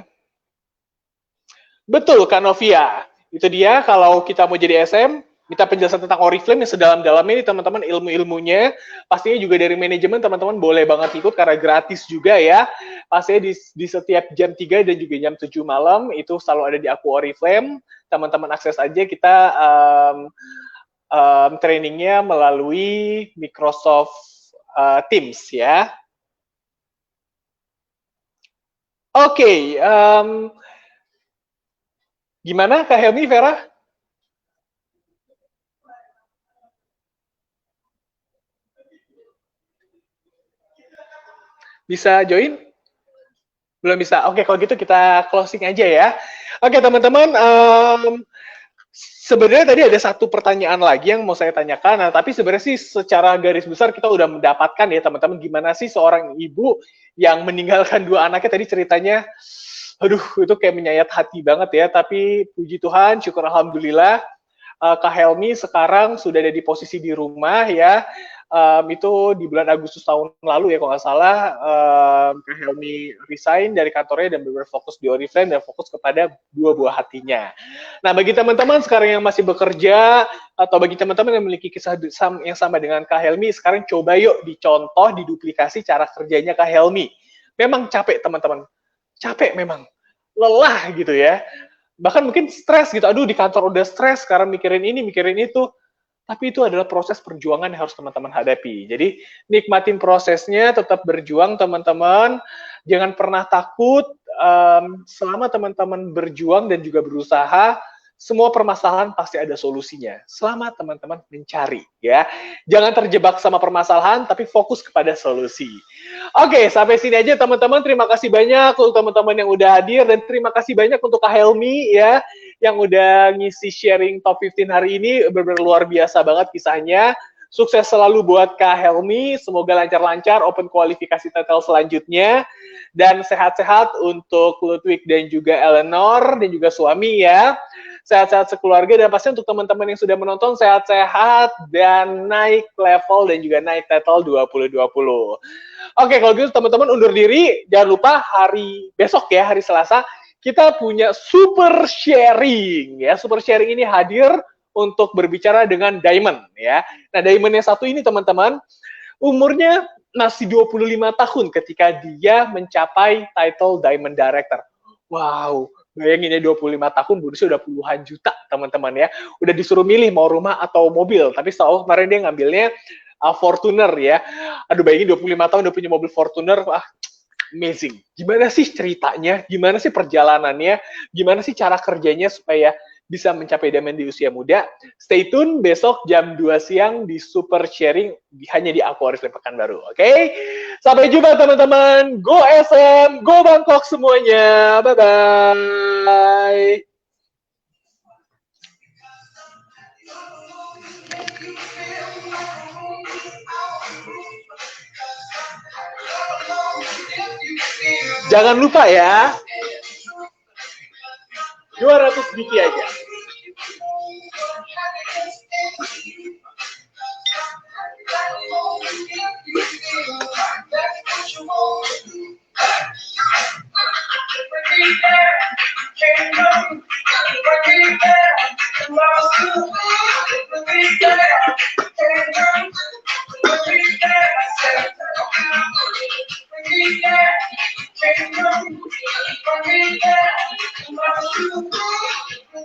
Betul, Kak Novia. Itu dia, kalau kita mau jadi SM, minta penjelasan tentang Oriflame yang sedalam-dalamnya ini teman-teman, ilmu-ilmunya. Pastinya juga dari manajemen teman-teman boleh banget ikut karena gratis juga ya. Pastinya di setiap jam 3 dan juga jam 7 malam, itu selalu ada di Aku Oriflame. Teman-teman akses aja, kita trainingnya melalui Microsoft Teams ya. Oke, gimana Kak Helmi, Vera? Bisa join? Belum bisa. Oke, kalau gitu kita closing aja ya. Oke, teman-teman, sebenarnya tadi ada satu pertanyaan lagi yang mau saya tanyakan, nah, tapi sebenarnya sih secara garis besar kita udah mendapatkan ya teman-teman, gimana sih seorang ibu yang meninggalkan 2 anaknya, tadi ceritanya, aduh itu kayak menyayat hati banget ya, tapi puji Tuhan, syukur Alhamdulillah, Kak Helmi sekarang sudah ada di posisi di rumah ya. Itu di bulan Agustus tahun lalu ya kalau nggak salah, Kak Helmi resign dari kantornya dan berfokus di Oriflame dan fokus kepada 2 buah hatinya. Nah bagi teman-teman sekarang yang masih bekerja atau bagi teman-teman yang memiliki kisah yang sama dengan Kak Helmi, sekarang coba yuk dicontoh, diduplikasi cara kerjanya Kak Helmi. Memang capek teman-teman, capek memang, lelah gitu ya. Bahkan mungkin stres gitu, aduh di kantor udah stres, sekarang mikirin ini, mikirin itu. Tapi itu adalah proses perjuangan yang harus teman-teman hadapi. Jadi nikmatin prosesnya, tetap berjuang teman-teman. Jangan pernah takut, selama teman-teman berjuang dan juga berusaha, semua permasalahan pasti ada solusinya. Selama teman-teman mencari, ya. Jangan terjebak sama permasalahan, tapi fokus kepada solusi. Oke, sampai sini aja teman-teman. Terima kasih banyak untuk teman-teman yang udah hadir, dan terima kasih banyak untuk Kak Helmi, ya, yang udah ngisi sharing top 15 hari ini. Benar-benar luar biasa banget kisahnya. Sukses selalu buat Kak Helmi. Semoga lancar-lancar open kualifikasi title selanjutnya. Dan sehat-sehat untuk Ludwig dan juga Eleanor, dan juga suami, ya. Sehat-sehat sekeluarga, dan pasti untuk teman-teman yang sudah menonton, sehat-sehat dan naik level dan juga naik title 2020. Oke, kalau gitu teman-teman undur diri. Jangan lupa hari besok, ya, hari Selasa, kita punya super sharing, ya. Super sharing ini hadir untuk berbicara dengan Diamond, ya. Nah, Diamond yang satu ini teman-teman, umurnya masih 25 tahun ketika dia mencapai title Diamond Director. Wow, bayangin ya, 25 tahun bonusnya udah puluhan juta, teman-teman, ya. Udah disuruh milih mau rumah atau mobil, tapi setahu kemarin dia ngambilnya Fortuner, ya. Aduh, bayangin 25 tahun udah punya mobil Fortuner, wah, amazing. Gimana sih ceritanya? Gimana sih perjalanannya? Gimana sih cara kerjanya supaya bisa mencapai diamond di usia muda? Stay tune besok jam 2 siang di Super Sharing hanya di Aquarius Pekanbaru. Oke? Sampai jumpa teman-teman. Go SM, go Bangkok semuanya. Bye-bye. Jangan lupa ya, 200 BT aja. Yeah.